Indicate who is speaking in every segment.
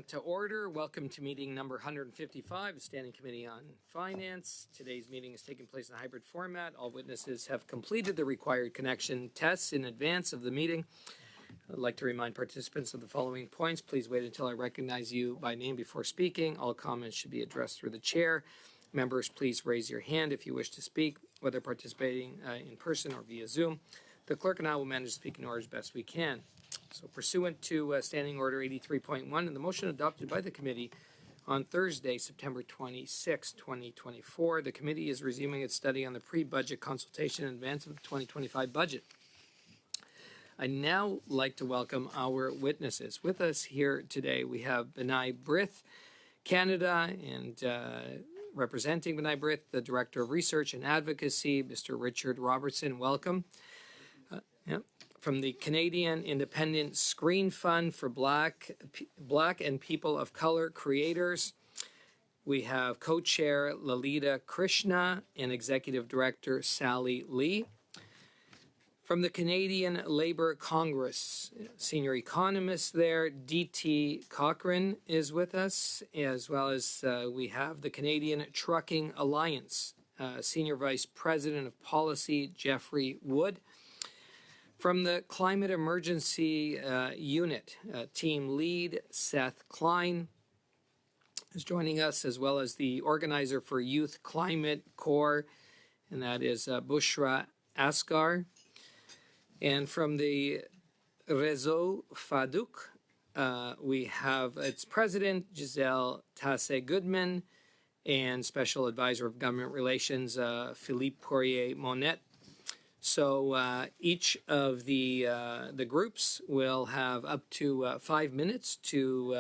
Speaker 1: Meeting to order. Welcome to meeting number 155, the Standing Committee on Finance. Today's meeting is taking place in a hybrid format. All witnesses have completed the required connection tests in advance of the meeting. I'd like to remind participants of the following points. Please wait until I recognize you by name before speaking. All comments should be addressed through the chair. Members, please raise your hand if you wish to speak, whether participating in person or via Zoom. The clerk and I will manage speaking order as best we can. So pursuant to Standing Order 83.1 and the motion adopted by the committee on Thursday, September 26, 2024, the committee is resuming its study on the pre-budget consultation in advance of the 2025 budget. I'd now like to welcome our witnesses. With us here today, we have B'nai B'rith Canada, and representing B'nai B'rith, the Director of Research and Advocacy, Mr. Richard Robertson. Welcome. From the Canadian Independent Screen Fund for Black and People of Color Creators, we have co-chair Lalita Krishna and Executive Director Sally Lee. From the Canadian Labour Congress, senior economist there, D.T. Cochrane is with us, as well as we have the Canadian Trucking Alliance, Senior Vice President of Policy, Jeffrey Wood. From the Climate Emergency Unit, Team Lead, Seth Klein, is joining us, as well as the organizer for Youth Climate Corps, and that is Bushra Asghar. And from the Réseau FADUC, we have its president, Giselle Tassé-Goodman, and Special Advisor of Government Relations, Philippe Poirier-Monet. So each of the groups will have up to 5 minutes to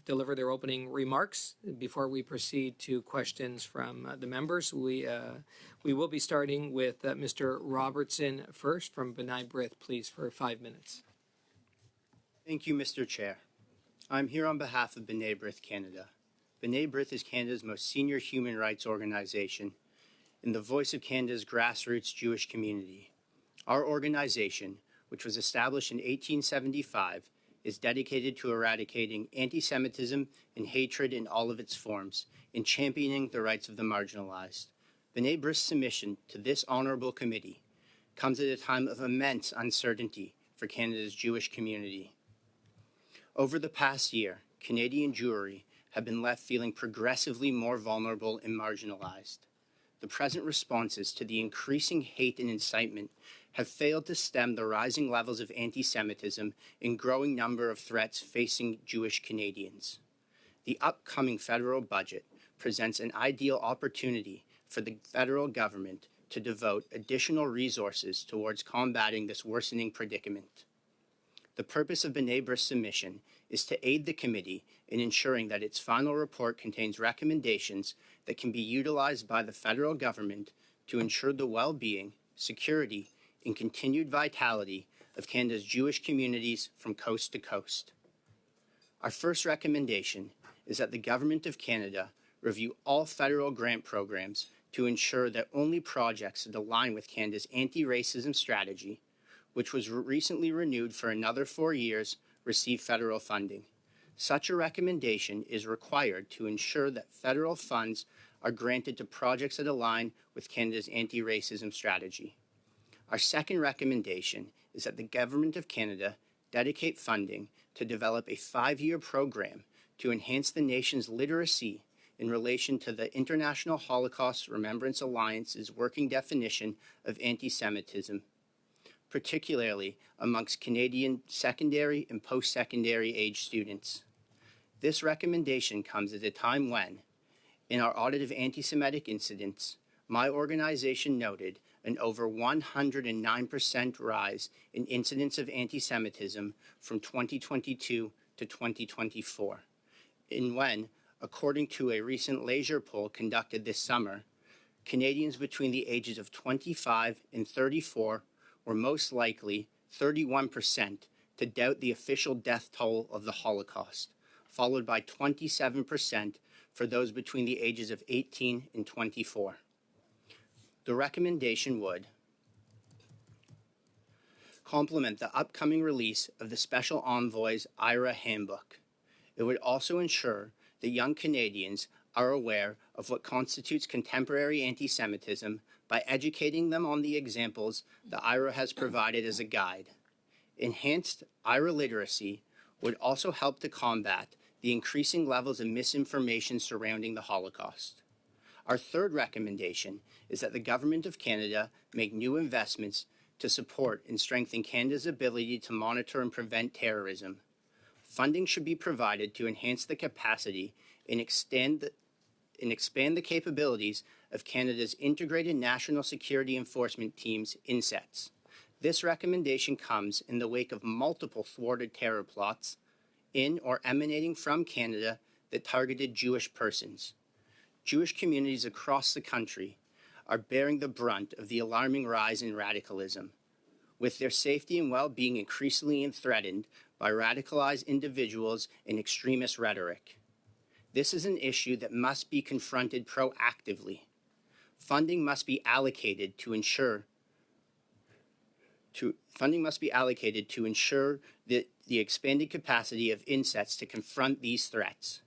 Speaker 1: deliver their opening remarks before we proceed to questions from the members. We will be starting with Mr. Robertson first from B'nai B'rith, please, for 5 minutes.
Speaker 2: Thank you, Mr. Chair. I'm here on behalf of B'nai B'rith Canada. B'nai B'rith is Canada's most senior human rights organization and the voice of Canada's grassroots Jewish community. Our organization, which was established in 1875, is dedicated to eradicating anti-Semitism and hatred in all of its forms and championing the rights of the marginalized. B'nai B'rith's submission to this honorable committee comes at a time of immense uncertainty for Canada's Jewish community. Over the past year, Canadian Jewry have been left feeling progressively more vulnerable and marginalized. The present responses to the increasing hate and incitement have failed to stem the rising levels of anti-Semitism and growing number of threats facing Jewish Canadians. The upcoming federal budget presents an ideal opportunity for the federal government to devote additional resources towards combating this worsening predicament. The purpose of B'nai B'rith's submission is to aid the committee in ensuring that its final report contains recommendations that can be utilized by the federal government to ensure the well-being, security, and continued vitality of Canada's Jewish communities from coast to coast. Our first recommendation is that the Government of Canada review all federal grant programs to ensure that only projects that align with Canada's anti-racism strategy, which was recently renewed for another 4 years, receive federal funding. Such a recommendation is required to ensure that federal funds are granted to projects that align with Canada's anti-racism strategy. Our second recommendation is that the Government of Canada dedicate funding to develop a 5-year program to enhance the nation's literacy in relation to the International Holocaust Remembrance Alliance's working definition of anti-Semitism, particularly amongst Canadian secondary and post-secondary age students. This recommendation comes at a time when, in our audit of anti-Semitic incidents, my organization noted an over 109% rise in incidents of anti-Semitism from 2022 to 2024. And when, according to a recent leisure poll conducted this summer, Canadians between the ages of 25 and 34 were most likely 31% to doubt the official death toll of the Holocaust, followed by 27% for those between the ages of 18 and 24. The recommendation would complement the upcoming release of the Special Envoy's IRA Handbook, It would also ensure that young Canadians are aware of what constitutes contemporary anti-Semitism by educating them on the examples the IRA has provided as a guide. Enhanced IRA literacy would also help to combat the increasing levels of misinformation surrounding the Holocaust. Our third recommendation is that the Government of Canada make new investments to support and strengthen Canada's ability to monitor and prevent terrorism. Funding should be provided to enhance the capacity and expand the capabilities of Canada's Integrated National Security Enforcement Teams, INSETs. This recommendation comes in the wake of multiple thwarted terror plots in or emanating from Canada that targeted Jewish persons. Jewish communities across the country are bearing the brunt of the alarming rise in radicalism, with their safety and well-being increasingly threatened by radicalized individuals and extremist rhetoric. This is an issue that must be confronted proactively. Funding must be allocated to ensure that the expanded capacity of INSETs to confront these threats.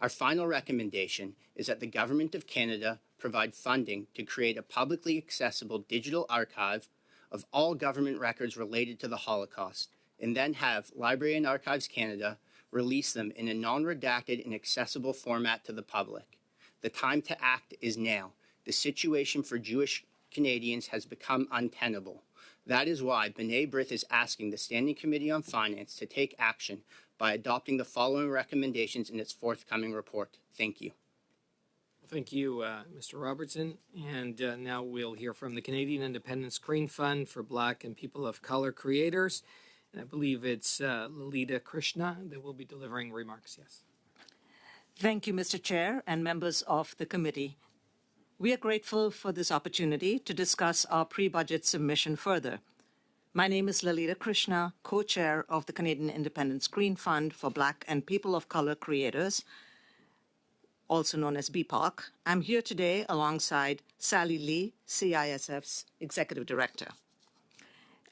Speaker 2: Our final recommendation is that the Government of Canada provide funding to create a publicly accessible digital archive of all government records related to the Holocaust, and then have Library and Archives Canada release them in a non-redacted and accessible format to the public. The time to act is now. The situation for Jewish Canadians has become untenable. That is why B'nai B'rith is asking the Standing Committee on Finance to take action by adopting the following recommendations in its forthcoming report. Thank you.
Speaker 1: Thank you, Mr. Robertson. And now we'll hear from the Canadian Independent Screen Fund for Black and People of Color Creators. And I believe it's Lalita Krishna that will be delivering remarks. Yes.
Speaker 3: Thank you, Mr. Chair and members of the committee. We are grateful for this opportunity to discuss our pre-budget submission further. My name is Lalita Krishna, co-chair of the Canadian Independent Screen Fund for Black and People of Color Creators, also known as BPOC. I'm here today alongside Sally Lee, CISF's Executive Director.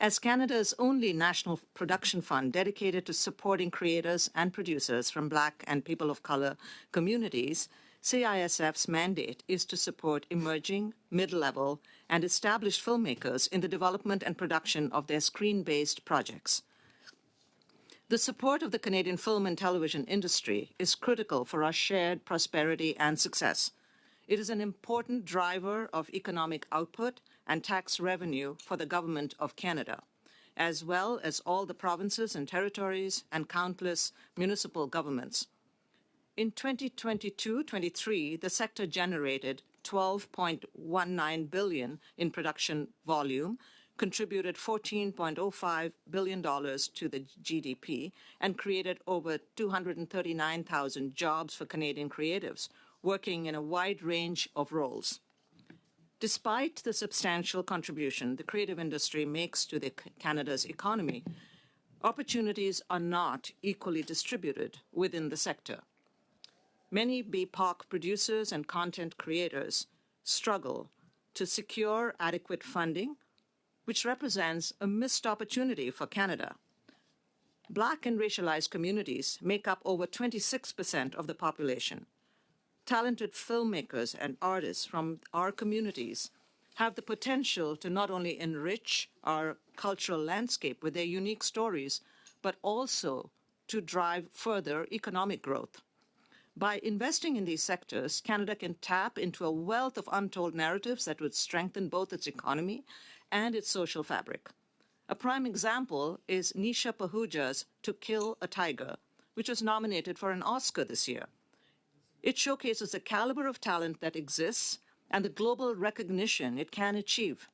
Speaker 3: As Canada's only national production fund dedicated to supporting creators and producers from Black and People of Color communities, CISF's mandate is to support emerging, mid-level, and established filmmakers in the development and production of their screen-based projects. The support of the Canadian film and television industry is critical for our shared prosperity and success. It is an important driver of economic output and tax revenue for the Government of Canada, as well as all the provinces and territories and countless municipal governments. In 2022-23, the sector generated $12.19 billion in production volume, contributed $14.05 billion to the GDP, and created over 239,000 jobs for Canadian creatives, working in a wide range of roles. Despite the substantial contribution the creative industry makes to Canada's economy, opportunities are not equally distributed within the sector. Many BPOC producers and content creators struggle to secure adequate funding, which represents a missed opportunity for Canada. Black and racialized communities make up over 26% of the population. Talented filmmakers and artists from our communities have the potential to not only enrich our cultural landscape with their unique stories, but also to drive further economic growth. By investing in these sectors, Canada can tap into a wealth of untold narratives that would strengthen both its economy and its social fabric. A prime example is Nisha Pahuja's To Kill a Tiger, which was nominated for an Oscar this year. It showcases the caliber of talent that exists and the global recognition it can achieve.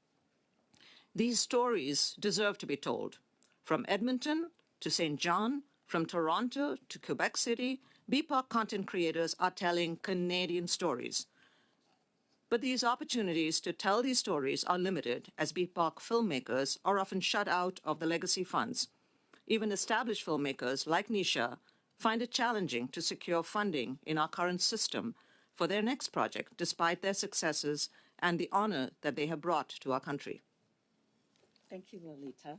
Speaker 3: These stories deserve to be told. From Edmonton to St. John, from Toronto to Quebec City, BPOC content creators are telling Canadian stories. But these opportunities to tell these stories are limited, as BPOC filmmakers are often shut out of the legacy funds. Even established filmmakers like Nisha find it challenging to secure funding in our current system for their next project, despite their successes and the honor that they have brought to our country.
Speaker 4: Thank you, Lolita.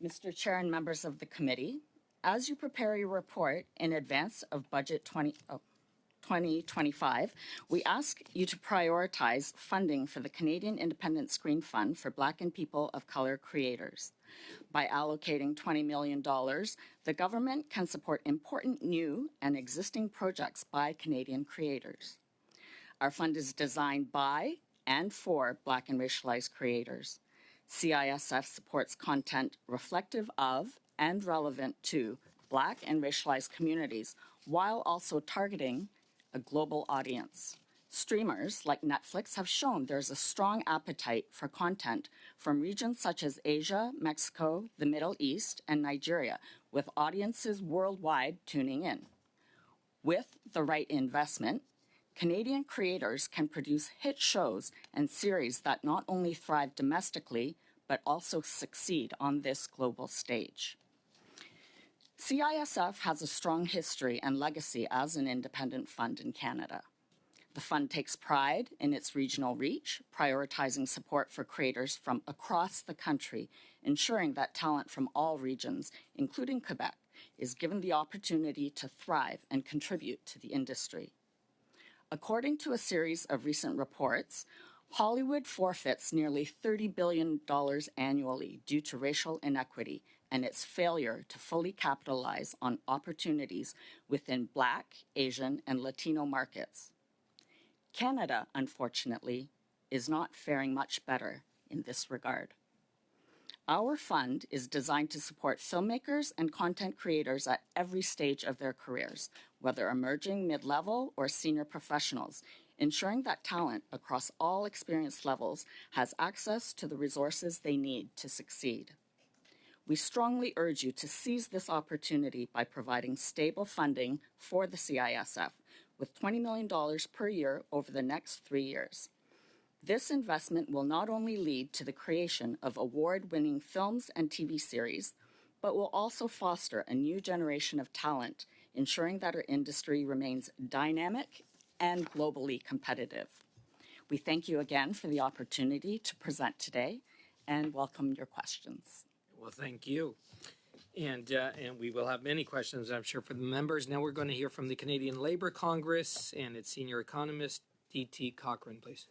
Speaker 4: Mr. Chair and members of the committee, As you prepare your report in advance of Budget 2025, we ask you to prioritize funding for the Canadian Independent Screen Fund for Black and People of Color creators. By allocating $20 million, the government can support important new and existing projects by Canadian creators. Our fund is designed by and for Black and racialized creators. CISF supports content reflective of and relevant to Black and racialized communities while also targeting a global audience. Streamers like Netflix have shown there's a strong appetite for content from regions such as Asia, Mexico, the Middle East, and Nigeria, with audiences worldwide tuning in. With the right investment, Canadian creators can produce hit shows and series that not only thrive domestically, but also succeed on this global stage. CISF has a strong history and legacy as an independent fund in Canada. The fund takes pride in its regional reach, prioritizing support for creators from across the country, ensuring that talent from all regions, including Quebec, is given the opportunity to thrive and contribute to the industry. According to a series of recent reports, Hollywood forfeits nearly $30 billion annually due to racial inequity and its failure to fully capitalize on opportunities within Black, Asian, and Latino markets. Canada, unfortunately, is not faring much better in this regard. Our fund is designed to support filmmakers and content creators at every stage of their careers, whether emerging, mid-level, or senior professionals, ensuring that talent across all experience levels has access to the resources they need to succeed. We strongly urge you to seize this opportunity by providing stable funding for the CISF with $20 million per year over the next 3 years. This investment will not only lead to the creation of award-winning films and TV series, but will also foster a new generation of talent, ensuring that our industry remains dynamic and globally competitive. We thank you again for the opportunity to present today and welcome your questions.
Speaker 1: Well, thank you. And we will have many questions, I'm sure, for the members. Now we're going to hear from the Canadian Labour Congress and its senior economist, D.T. Cochrane, please.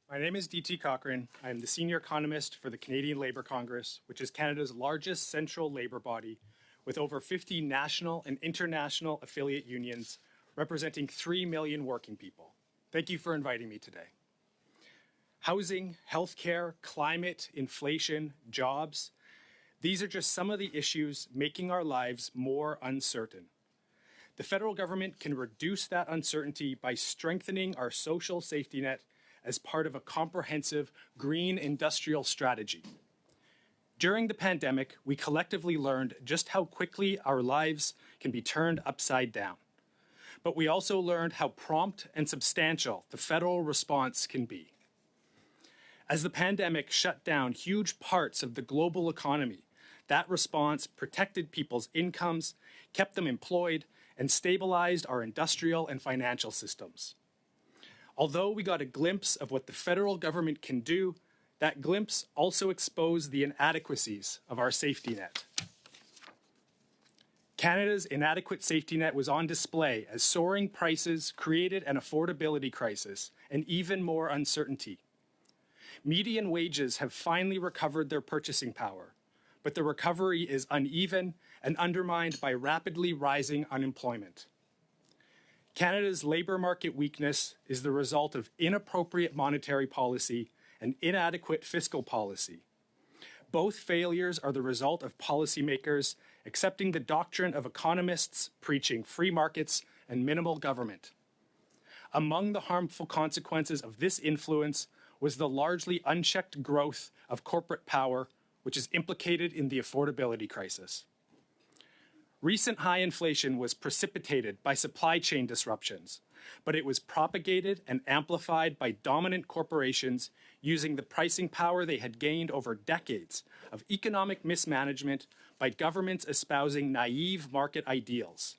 Speaker 5: My name is D.T. Cochrane. I am the senior economist for the Canadian Labour Congress, which is Canada's largest central labour body, with over 50 national and international affiliate unions representing 3 million working people. Thank you for inviting me today. Housing, healthcare, climate, inflation, jobs, these are just some of the issues making our lives more uncertain. The federal government can reduce that uncertainty by strengthening our social safety net as part of a comprehensive green industrial strategy. During the pandemic, we collectively learned just how quickly our lives can be turned upside down. But we also learned how prompt and substantial the federal response can be. As the pandemic shut down huge parts of the global economy, that response protected people's incomes, kept them employed, and stabilized our industrial and financial systems. Although we got a glimpse of what the federal government can do, that glimpse also exposed the inadequacies of our safety net. Canada's inadequate safety net was on display as soaring prices created an affordability crisis and even more uncertainty. Median wages have finally recovered their purchasing power, but the recovery is uneven and undermined by rapidly rising unemployment. Canada's labour market weakness is the result of inappropriate monetary policy and inadequate fiscal policy. Both failures are the result of policymakers accepting the doctrine of economists preaching free markets and minimal government. Among the harmful consequences of this influence was the largely unchecked growth of corporate power, which is implicated in the affordability crisis. Recent high inflation was precipitated by supply chain disruptions, but it was propagated and amplified by dominant corporations using the pricing power they had gained over decades of economic mismanagement by governments espousing naive market ideals.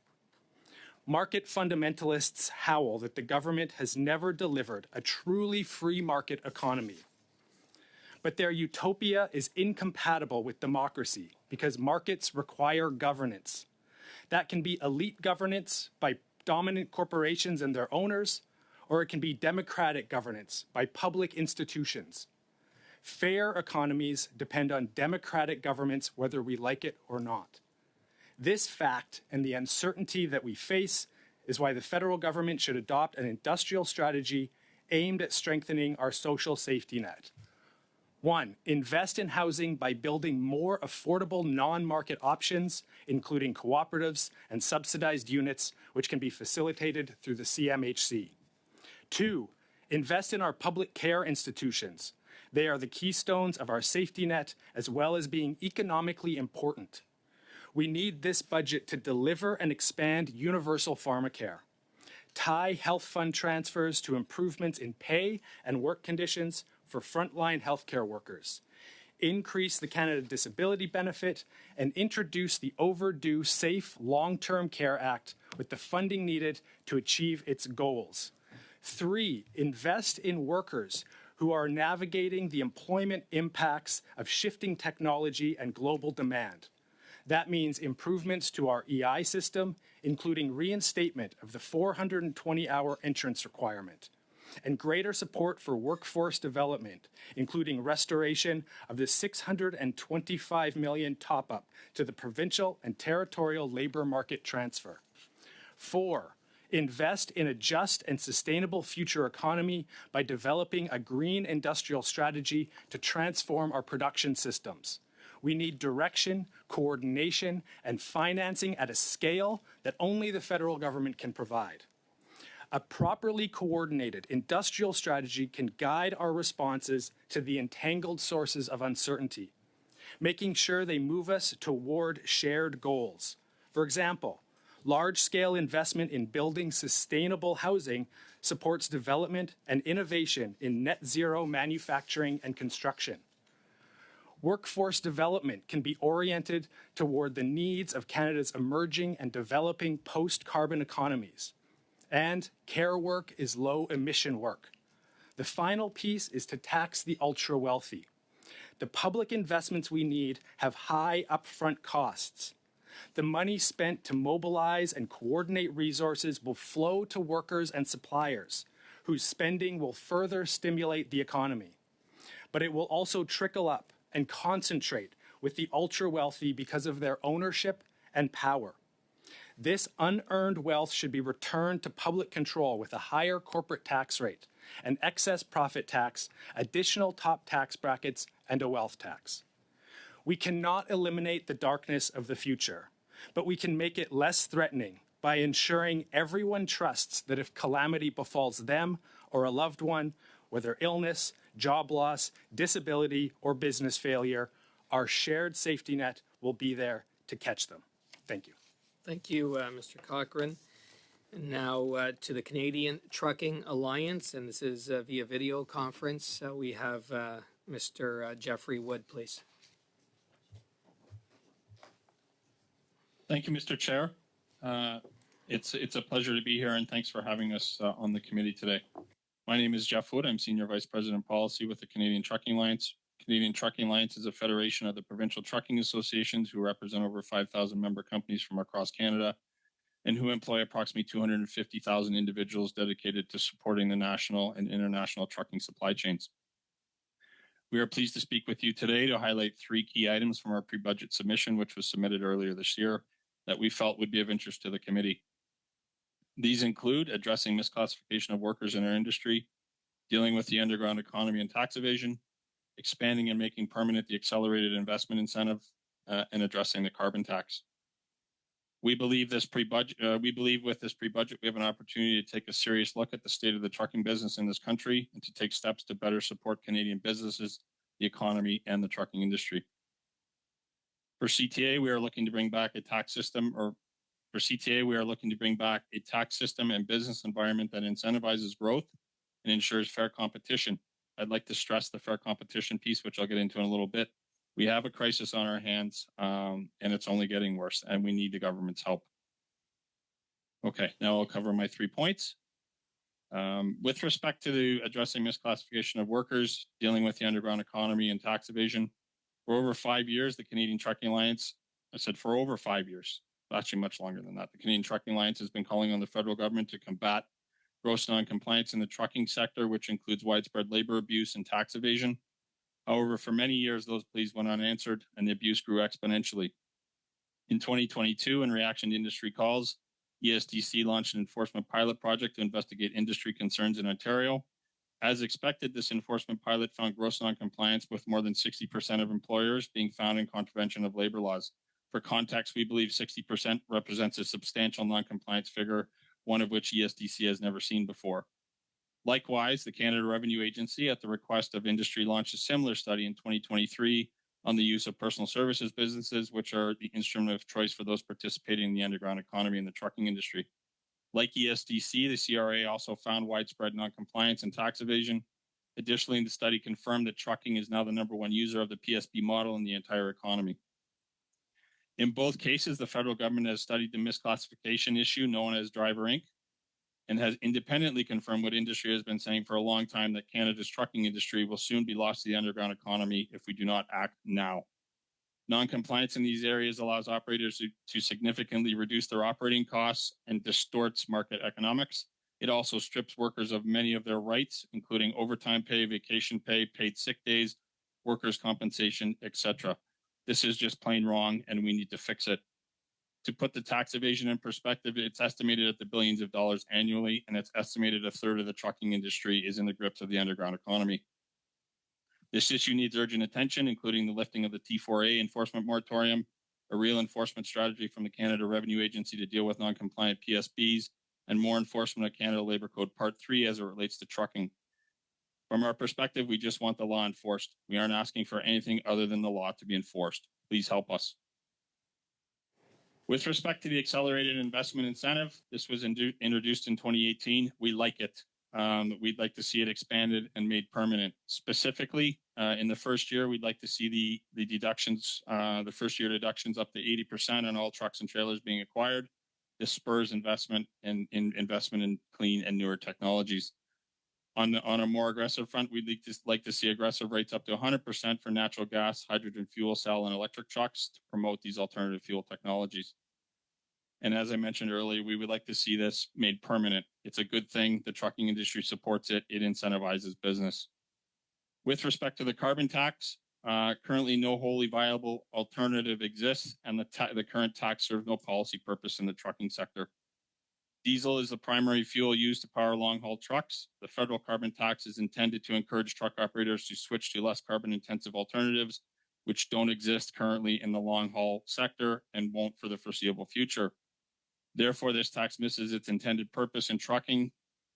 Speaker 5: Market fundamentalists howl that the government has never delivered a truly free market economy. but their utopia is incompatible with democracy because markets require governance. That can be elite governance by dominant corporations and their owners, or it can be democratic governance by public institutions. Fair economies depend on democratic governments whether we like it or not. This fact and the uncertainty that we face is why the federal government should adopt an industrial strategy aimed at strengthening our social safety net. 1, invest in housing by building more affordable non-market options, including cooperatives and subsidized units, which can be facilitated through the CMHC. 2, invest in our public care institutions. They are the keystones of our safety net, as well as being economically important. We need this budget to deliver and expand universal pharmacare, tie health fund transfers to improvements in pay and work conditions for frontline healthcare workers, increase the Canada Disability Benefit, and introduce the overdue Safe Long-Term Care Act with the funding needed to achieve its goals. 3, invest in workers who are navigating the employment impacts of shifting technology and global demand. That means improvements to our EI system, including reinstatement of the 420-hour entrance requirement, and greater support for workforce development, including restoration of the $625 million top-up to the provincial and territorial labor market transfer. 4, invest in a just and sustainable future economy by developing a green industrial strategy to transform our production systems. We need direction, coordination, and financing at a scale that only the federal government can provide. A properly coordinated industrial strategy can guide our responses to the entangled sources of uncertainty, making sure they move us toward shared goals. For example, large-scale investment in building sustainable housing supports development and innovation in net zero manufacturing and construction. Workforce development can be oriented toward the needs of Canada's emerging and developing post-carbon economies. And care work is low-emission work. The final piece is to tax the ultra-wealthy. The public investments we need have high upfront costs. The money spent to mobilize and coordinate resources will flow to workers and suppliers, whose spending will further stimulate the economy. But it will also trickle up and concentrate with the ultra-wealthy because of their ownership and power. This unearned wealth should be returned to public control with a higher corporate tax rate, an excess profit tax, additional top tax brackets, and a wealth tax. We cannot eliminate the darkness of the future, but we can make it less threatening by ensuring everyone trusts that if calamity befalls them or a loved one, whether illness, job loss, disability, or business failure, our shared safety net will be there to catch them. Thank you.
Speaker 1: Thank you, Mr. Cochran. And now to the Canadian Trucking Alliance, and this is via video conference. We have Mr. Jeffrey Wood, please.
Speaker 6: Thank you, Mr. Chair. It's a pleasure to be here, and thanks for having us on the committee today. My name is Jeff Wood. I'm Senior Vice President Policy with the Canadian Trucking Alliance. Canadian Trucking Alliance is a federation of the provincial trucking associations who represent over 5,000 member companies from across Canada and who employ approximately 250,000 individuals dedicated to supporting the national and international trucking supply chains. We are pleased to speak with you today to highlight 3 key items from our pre-budget submission, which was submitted earlier this year, that we felt would be of interest to the committee. These include addressing misclassification of workers in our industry, dealing with the underground economy and tax evasion, expanding and making permanent the accelerated investment incentive, and addressing the carbon tax. We believe with this pre-budget, we have an opportunity to take a serious look at the state of the trucking business in this country and to take steps to better support Canadian businesses, the economy, and the trucking industry. For CTA, we are looking to bring back a tax system, and business environment that incentivizes growth and ensures fair competition. I'd like to stress the fair competition piece, which I'll get into in a little bit. We have a crisis on our hands, and it's only getting worse, and we need the government's help. Okay, now I'll cover my 3 points. With respect to addressing misclassification of workers, dealing with the underground economy and tax evasion, for over 5 years, the Canadian Trucking Alliance, I said for over 5 years, actually much longer than that, the Canadian Trucking Alliance has been calling on the federal government to combat gross non-compliance in the trucking sector, which includes widespread labor abuse and tax evasion. However, for many years, those pleas went unanswered and the abuse grew exponentially. In 2022, in reaction to industry calls, ESDC launched an enforcement pilot project to investigate industry concerns in Ontario. As expected, this enforcement pilot found gross non-compliance, with more than 60% of employers being found in contravention of labor laws. For context, we believe 60% represents a substantial non-compliance figure, one of which ESDC has never seen before. Likewise, the Canada Revenue Agency, at the request of industry, launched a similar study in 2023 on the use of personal services businesses, which are the instrument of choice for those participating in the underground economy and the trucking industry. Like ESDC, the CRA also found widespread non-compliance and tax evasion. Additionally, the study confirmed that trucking is now the #1 user of the PSP model in the entire economy. In both cases, the federal government has studied the misclassification issue known as Driver Inc. and has independently confirmed what industry has been saying for a long time, that Canada's trucking industry will soon be lost to the underground economy if we do not act now. Non-compliance in these areas allows operators to significantly reduce their operating costs and distorts market economics. It also strips workers of many of their rights, including overtime pay, vacation pay, paid sick days, workers' compensation, etc. This is just plain wrong, and we need to fix it. To put the tax evasion in perspective, it's estimated at the billions of dollars annually, and it's estimated a third of the trucking industry is in the grips of the underground economy. This issue needs urgent attention, including the lifting of the T4A enforcement moratorium, a real enforcement strategy from the Canada Revenue Agency to deal with non-compliant PSBs, and more enforcement of Canada Labour Code Part 3 as it relates to trucking. From our perspective, we just want the law enforced. We aren't asking for anything other than the law to be enforced. Please help us. With respect to the accelerated investment incentive, this was introduced in 2018. We like it. We'd like to see it expanded and made permanent. Specifically, in the first year, we'd like to see the deductions, the first year deductions up to 80% on all trucks and trailers being acquired. This spurs investment in clean and newer technologies. On a more aggressive front, we'd like to see aggressive rates up to 100% for natural gas, hydrogen fuel cell, and electric trucks to promote these alternative fuel technologies. And as I mentioned earlier, we would like to see this made permanent. It's a good thing. The trucking industry supports it. It incentivizes business. With respect to the carbon tax, currently no wholly viable alternative exists, and the current tax serves no policy purpose in the trucking sector. Diesel is the primary fuel used to power long-haul trucks. The federal carbon tax is intended to encourage truck operators to switch to less carbon-intensive alternatives, which don't exist currently in the long-haul sector and won't for the foreseeable future. Therefore, this tax misses its intended purpose in trucking,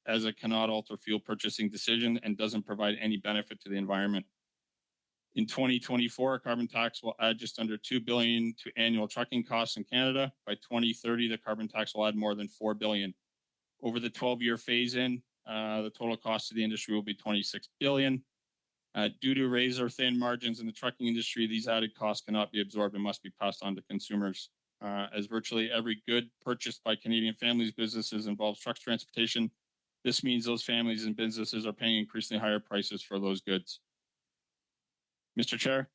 Speaker 6: as it cannot alter fuel purchasing decision and doesn't provide any benefit to the environment. In 2024, a carbon tax will add just under $2 billion to annual trucking costs in Canada. By 2030, the carbon tax will add more than $4 billion. Over the 12-year phase-in, the total cost to the industry will be $26 billion. Due to razor-thin margins in the trucking industry, these added costs cannot be absorbed and must be passed on to consumers. As virtually every good purchased by Canadian families, businesses involves truck transportation, this means those families and businesses are paying increasingly higher prices for those goods. Mr. Chair,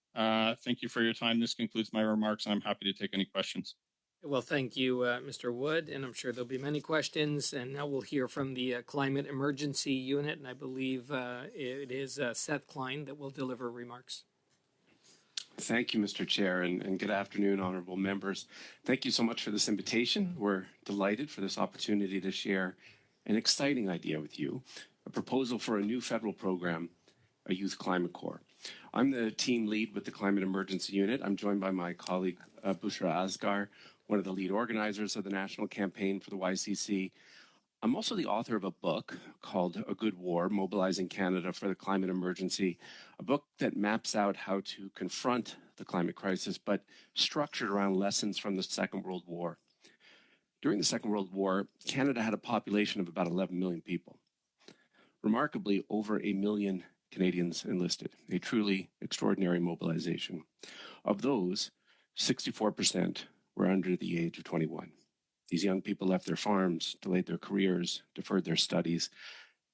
Speaker 6: thank you for your time. This concludes my remarks, and I'm happy to take any questions.
Speaker 1: Well, thank you, Mr. Wood, and I'm sure there'll be many questions. And now we'll hear from the Climate Emergency Unit, and I believe it is Seth Klein that will deliver remarks.
Speaker 7: Thank you, Mr. Chair, and good afternoon, honorable members. Thank you so much for this invitation. We're delighted for this opportunity to share an exciting idea with you, a proposal for a new federal program, a Youth Climate Corps. I'm the team lead with the Climate Emergency Unit. I'm joined by my colleague, Bushra Asghar, one of the lead organizers of the national campaign for the YCC. I'm also the author of a book called A Good War, Mobilizing Canada for the Climate Emergency, a book that maps out how to confront the climate crisis, but structured around lessons from the Second World War. During the Second World War, Canada had a population of about 11 million people. Remarkably, over 1 million Canadians enlisted, a truly extraordinary mobilization. Of those, 64% were under the age of 21. These young people left their farms, delayed their careers, deferred their studies,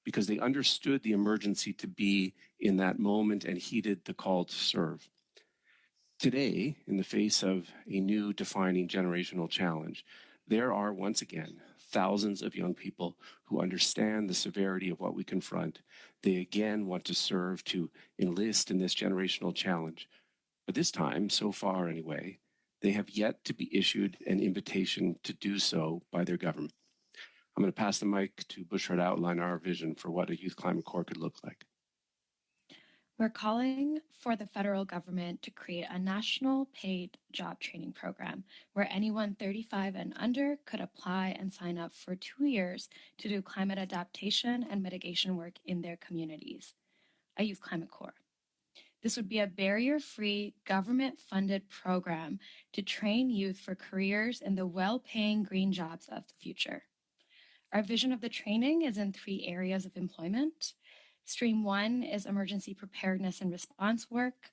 Speaker 7: because they understood the emergency to be in that moment and heeded the call to serve. Today, in the face of a new defining generational challenge, there are once again thousands of young people who understand the severity of what we confront. They again want to serve, to enlist in this generational challenge. But this time, so far anyway, they have yet to be issued an invitation to do so by their government. I'm going to pass the mic to Bushra to outline our vision for what a Youth Climate Corps could look like.
Speaker 8: We're calling for the federal government to create a national paid job training program where anyone 35 and under could apply and sign up for 2 years to do climate adaptation and mitigation work in their communities, a Youth Climate Corps. This would be a barrier-free, government-funded program to train youth for careers in the well-paying green jobs of the future. Our vision of the training is in 3 areas of employment. Stream 1 is emergency preparedness and response work,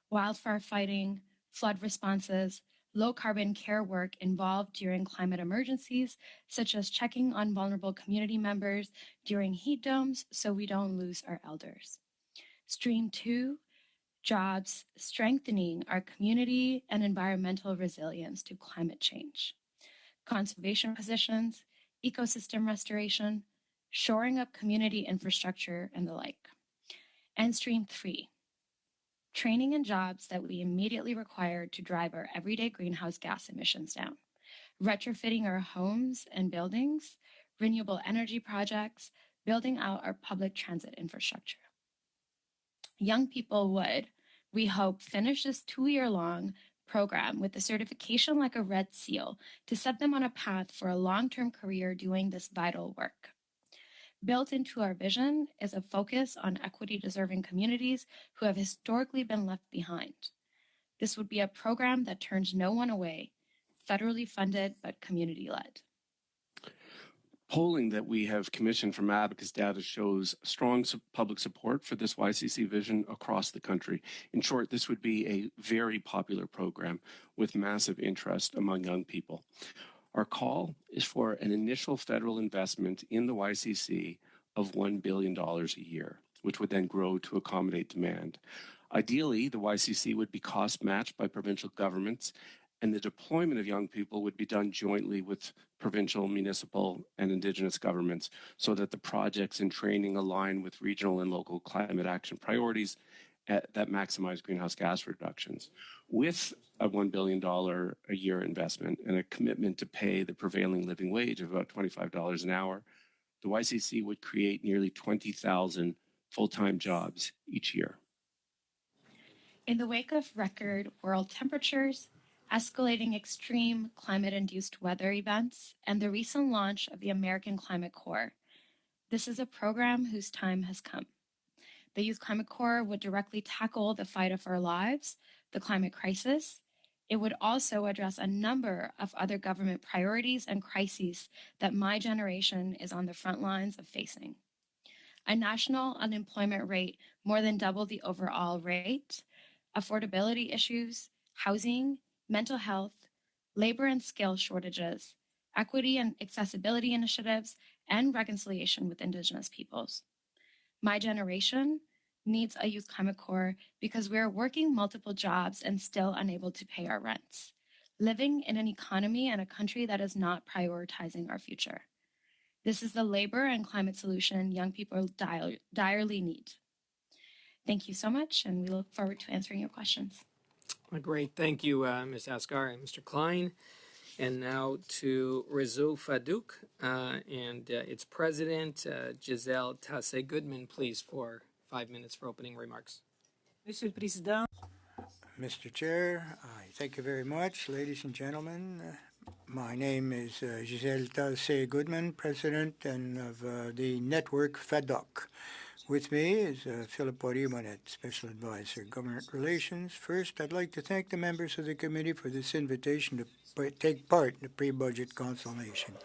Speaker 8: wildfire fighting, flood responses, low-carbon care work involved during climate emergencies, such as checking on vulnerable community members during heat domes so we don't lose our elders. Stream 2, jobs strengthening our community and environmental resilience to climate change. Conservation positions, ecosystem restoration, shoring up community infrastructure, and the like. And Stream 3, training and jobs that we immediately require to drive our everyday greenhouse gas emissions down, retrofitting our homes and buildings, renewable energy projects, building out our public transit infrastructure. Young people would, we hope, finish this 2-year-long program with a certification like a Red Seal to set them on a path for a long-term career doing this vital work. Built into our vision is a focus on equity-deserving communities who have historically been left behind. This would be a program that turns no one away, federally funded but community-led.
Speaker 7: Polling that we have commissioned from Abacus data shows strong public support for this YCC vision across the country. In short, this would be a very popular program with massive interest among young people. Our call is for an initial federal investment in the YCC of $1 billion a year, which would then grow to accommodate demand. Ideally, the YCC would be cost matched by provincial governments, and the deployment of young people would be done jointly with provincial, municipal, and Indigenous governments so that the projects and training align with regional and local climate action priorities that maximize greenhouse gas reductions. With a $1 billion a year investment and a commitment to pay the prevailing living wage of about $25 an hour, the YCC would create nearly 20,000 full-time jobs each year.
Speaker 8: In the wake of record world temperatures, escalating extreme climate-induced weather events, and the recent launch of the American Climate Corps, this is a program whose time has come. The Youth Climate Corps would directly tackle the fight of our lives, the climate crisis. It would also address a number of other government priorities and crises that my generation is on the front lines of facing. A national unemployment rate more than double the overall rate, affordability issues, housing, mental health, labor and skill shortages, equity and accessibility initiatives, and reconciliation with Indigenous peoples. My generation needs a Youth Climate Corps because we are working multiple jobs and still unable to pay our rents, living in an economy and a country that is not prioritizing our future. This is the labor and climate solution young people direly need. Thank you so much, and we look forward to answering your questions.
Speaker 1: Great. Thank you, Ms. Askar and Mr. Klein. And now to Réseau Fadouk and its president, Giselle Tassé-Goodman, please, for 5 minutes for opening remarks.
Speaker 9: Monsieur le Président. Mr. Chair, I thank you very much. Ladies and gentlemen, my name is Giselle Tassé-Goodman, president and of the network FADOC. With me is Philip Poirier-Monette, Special Advisor, Government Relations. First, I'd like to thank the members of the committee for this invitation to take part in the pre-budget consultation.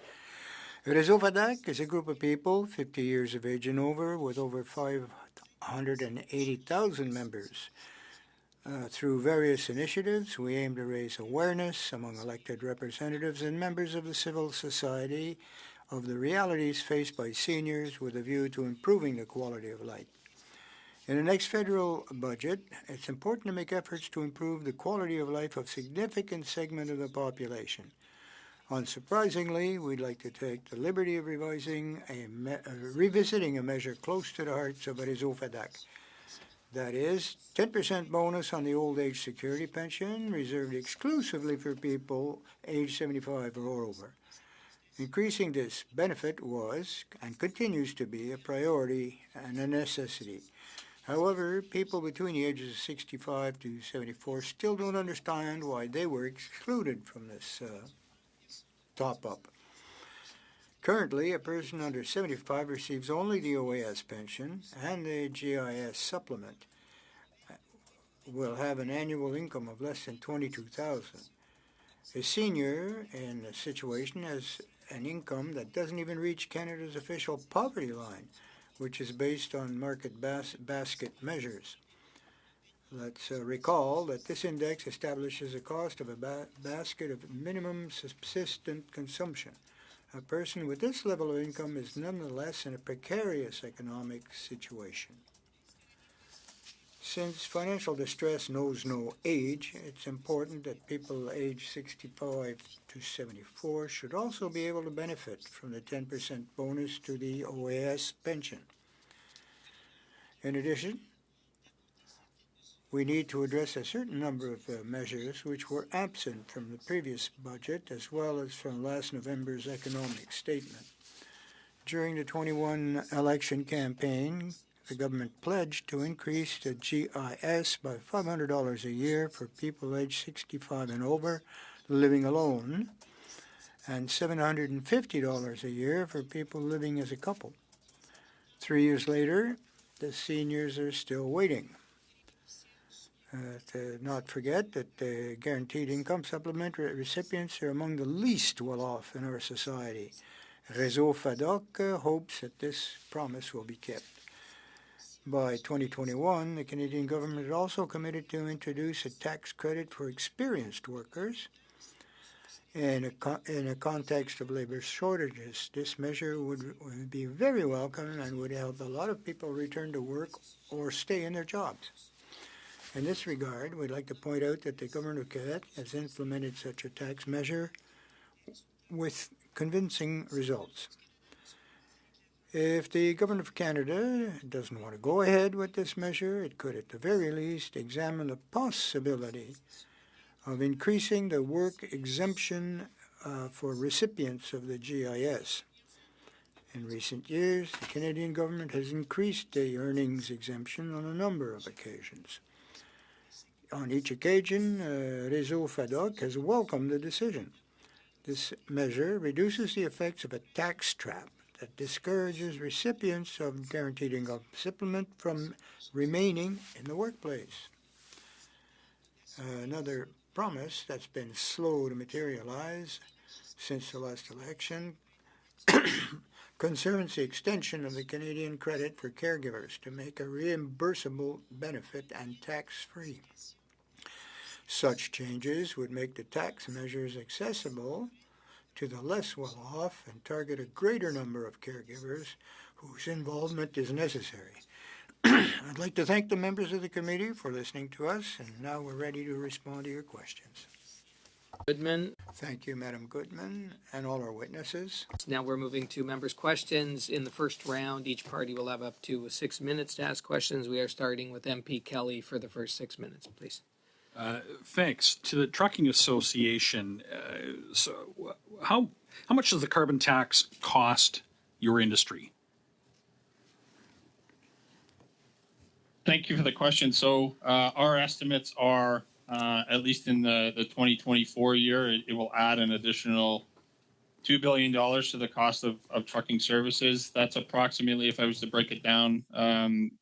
Speaker 9: Réseau FADOC is a group of people, 50 years of age and over, with over 580,000 members. Through various initiatives, we aim to raise awareness among elected representatives and members of the civil society of the realities faced by seniors with a view to improving the quality of life. In the next federal budget, it's important to make efforts to improve the quality of life of a significant segment of the population. Unsurprisingly, we'd like to take the liberty of revisiting a measure close to the hearts of Réseau FADAC. That is, 10% bonus on the old age security pension reserved exclusively for people age 75 or over. Increasing this benefit was and continues to be a priority and a necessity. However, people between the ages of 65 to 74 still don't understand why they were excluded from this top-up. Currently, a person under 75 receives only the OAS pension and the GIS supplement. Will have an annual income of less than $22,000. A senior in a situation has an income that doesn't even reach Canada's official poverty line, which is based on market basket measures. Let's recall that this index establishes a cost of a basket of minimum subsistent consumption. A person with this level of income is nonetheless in a precarious economic situation. Since financial distress knows no age, it's important that people aged 65 to 74 should also be able to benefit from the 10% bonus to the OAS pension. In addition, we need to address a certain number of measures which were absent from the previous budget as well as from last November's economic statement. During the 21 election campaign, the government pledged to increase the GIS by $500 a year for people aged 65 and over living alone, and $750 a year for people living as a couple. 3 years later, the seniors are still waiting. To not forget that the guaranteed income supplement recipients are among the least well-off in our society. Réseau FADAC hopes that this promise will be kept. By 2021, the Canadian government is also committed to introduce a tax credit for experienced workers. In a context of labor shortages, this measure would be very welcome and would help a lot of people return to work or stay in their jobs. In this regard, we'd like to point out that the government of Quebec has implemented such a tax measure with convincing results. If the Government of Canada doesn't want to go ahead with this measure, it could at the very least examine the possibility of increasing the work exemption for recipients of the GIS. In recent years, the Canadian government has increased the earnings exemption on a number of occasions. On each occasion, Réseau FADAC has welcomed the decision. This measure reduces the effects of a tax trap that discourages recipients of guaranteed income supplement from remaining in the workplace. Another promise that's been slow to materialize since the last election concerns the extension of the Canadian credit for caregivers to make a reimbursable benefit and tax-free. Such changes would make the tax measures accessible to the less well-off and target a greater number of caregivers whose involvement is necessary. I'd like to thank the members of the committee for listening to us, and now we're ready to respond to your questions.
Speaker 1: Goodman.
Speaker 9: Thank you, Madam Goodman, and all our witnesses.
Speaker 1: Now we're moving to members' questions. In the first round, each party will have up to 6 minutes to ask questions. We are starting with MP Kelly for the first 6 minutes, please.
Speaker 10: Thanks. To the Trucking Association, how much does the carbon tax cost your industry?
Speaker 6: Thank you for the question. So our estimates are, at least in the 2024 year, it will add an additional $2 billion to the cost of trucking services. That's approximately, if I was to break it down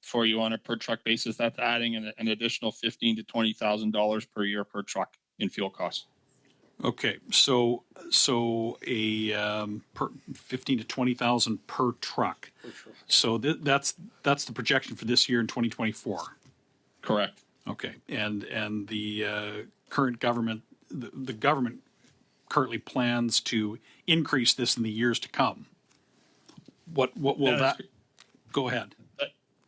Speaker 6: for you on a per truck basis, that's adding an additional $15,000 to $20,000 per year per truck in fuel costs.
Speaker 10: Okay, so a per 15 to 20,000 per truck. So that's the projection for this year in 2024.
Speaker 6: Correct.
Speaker 10: Okay, and the current government, the government currently plans to increase this in the years to come. What will
Speaker 6: That
Speaker 10: that? Go ahead.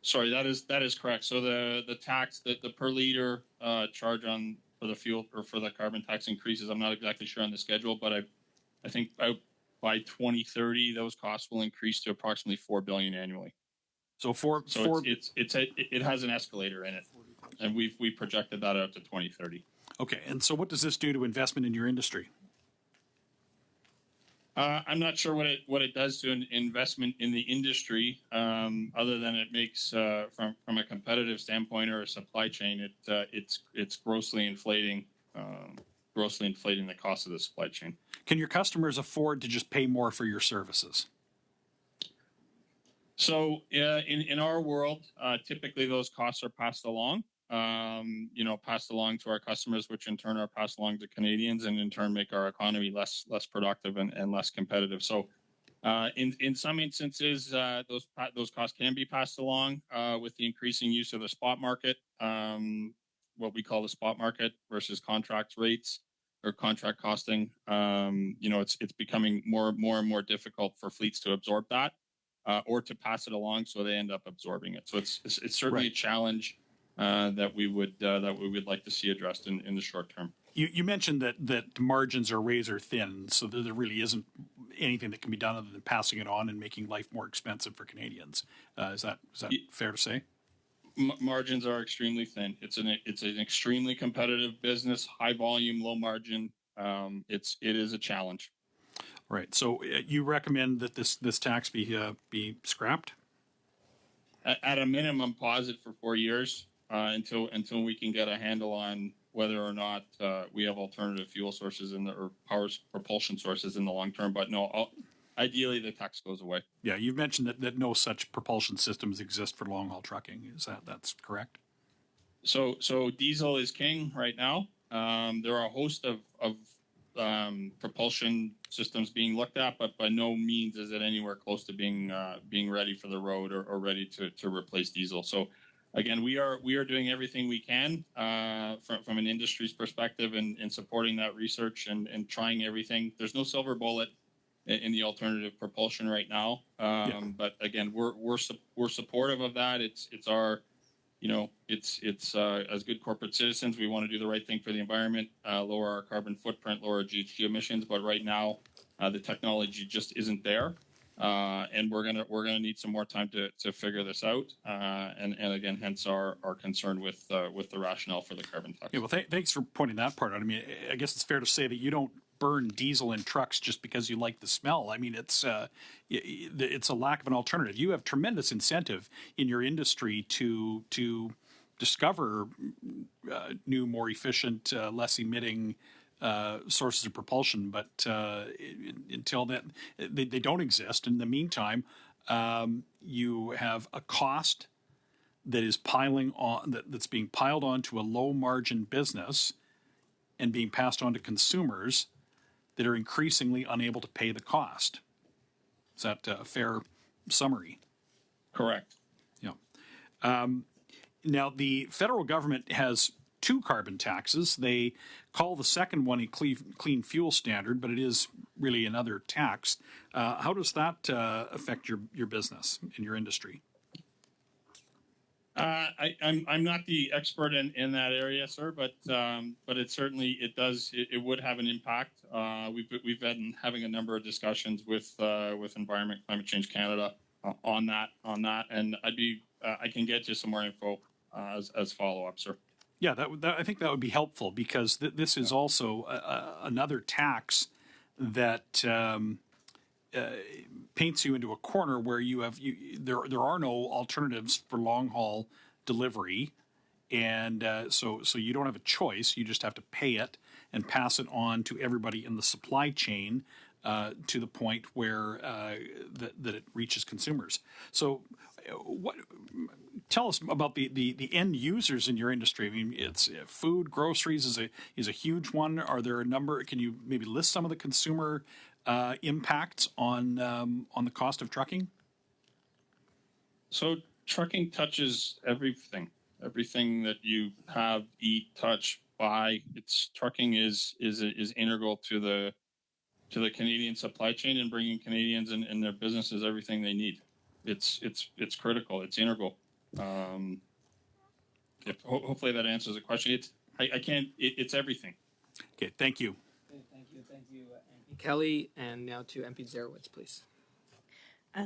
Speaker 6: Sorry, that is correct. So the tax, the per liter charge on for the fuel or for the carbon tax increases. I'm not exactly sure on the schedule, but I think by 2030 those costs will increase to approximately $4 billion annually.
Speaker 10: So
Speaker 6: it has an escalator in it, and we projected that out to 2030.
Speaker 10: Okay, and so what does this do to investment in your industry?
Speaker 6: I'm not sure what it does to an investment in the industry, other than it makes from a competitive standpoint or a supply chain, it's grossly inflating the cost of the supply chain.
Speaker 10: Can your customers afford to just pay more for your services?
Speaker 6: So in our world, typically those costs are passed along. Passed along to our customers, which in turn are passed along to Canadians, and in turn make our economy less productive and less competitive. So, in some instances, those costs can be passed along with the increasing use of the spot market, what we call the spot market versus contract rates or contract costing. It's becoming more and more difficult for fleets to absorb that or to pass it along, so they end up absorbing it. So it's certainly
Speaker 10: Right.
Speaker 6: a challenge that we would like to see addressed in the short term.
Speaker 10: You mentioned that margins are razor thin, so there really isn't anything that can be done other than passing it on and making life more expensive for Canadians. Is that fair to say?
Speaker 6: Margins are extremely thin. It's an extremely competitive business, high volume, low margin. It is a challenge.
Speaker 10: Right. So you recommend that this tax be scrapped?
Speaker 6: At a minimum, pause it for 4 years until we can get a handle on whether or not we have alternative fuel sources or power propulsion sources in the long term. But no, ideally the tax goes away.
Speaker 10: Yeah, you've mentioned that no such propulsion systems exist for long haul trucking. That's correct?
Speaker 6: So diesel is king right now. There are a host of propulsion systems being looked at, but by no means is it anywhere close to being ready for the road or ready to replace diesel. So again, we are doing everything we can from an industry's perspective in supporting that research and trying everything. There's no silver bullet in the alternative propulsion right now, but again, we're supportive of that. It's our as good corporate citizens, we want to do the right thing for the environment, lower our carbon footprint, lower GHG emissions. But right now, the technology just isn't there, and we're gonna need some more time to figure this out. And again, hence our concern with the rationale for the carbon tax.
Speaker 10: Yeah, well, thanks for pointing that part out. I mean, I guess it's fair to say that you don't burn diesel in trucks just because you like the smell. I mean, it's a lack of an alternative. You have tremendous incentive in your industry to discover new, more efficient, less emitting sources of propulsion, but until then, they don't exist. In the meantime, you have a cost that is that's being piled onto a low margin business and being passed on to consumers that are increasingly unable to pay the cost. Is that a fair summary?
Speaker 6: Correct.
Speaker 10: Yeah. Now, the federal government has two carbon taxes. They call the second one a clean fuel standard, but it is really another tax. How does that affect your business and your industry?
Speaker 6: I'm not the expert in that area, sir, but it certainly it would have an impact. We've been having a number of discussions with Environment Climate Change Canada on that, and I can get you some more info as follow up, sir.
Speaker 10: Yeah, I think that would be helpful because this is also another tax that paints you into a corner where there are no alternatives for long haul delivery, and so you don't have a choice. You just have to pay it and pass it on to everybody in the supply chain to the point where that it reaches consumers. So, tell us about the end users in your industry. I mean, it's food, groceries is a huge one. Are there a number? Can you maybe list some of the consumer impacts on the cost of trucking?
Speaker 6: So trucking touches everything that you have, eat, touch, buy. Trucking is integral to to the Canadian supply chain and bringing Canadians and their businesses everything they need. It's critical. It's integral. Hopefully that answers the question. It's everything.
Speaker 10: Okay, thank you.
Speaker 1: Okay, thank you, MP Kelly, and now to MP Zarowitz, please.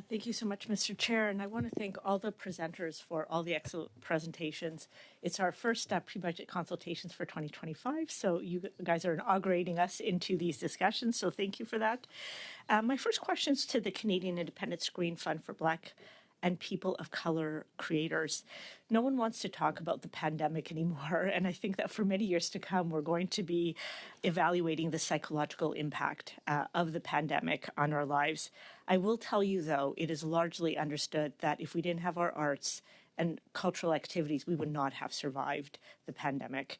Speaker 11: Thank you so much, Mr. Chair, and I want to thank all the presenters for all the excellent presentations. It's our first pre-budget consultations for 2025, so you guys are inaugurating us into these discussions, so thank you for that. My first question is to the Canadian Independent Screen Fund for Black and people of color creators. No one wants to talk about the pandemic anymore, and I think that for many years to come, we're going to be evaluating the psychological impact of the pandemic on our lives. I will tell you, though, it is largely understood that if we didn't have our arts and cultural activities, we would not have survived the pandemic.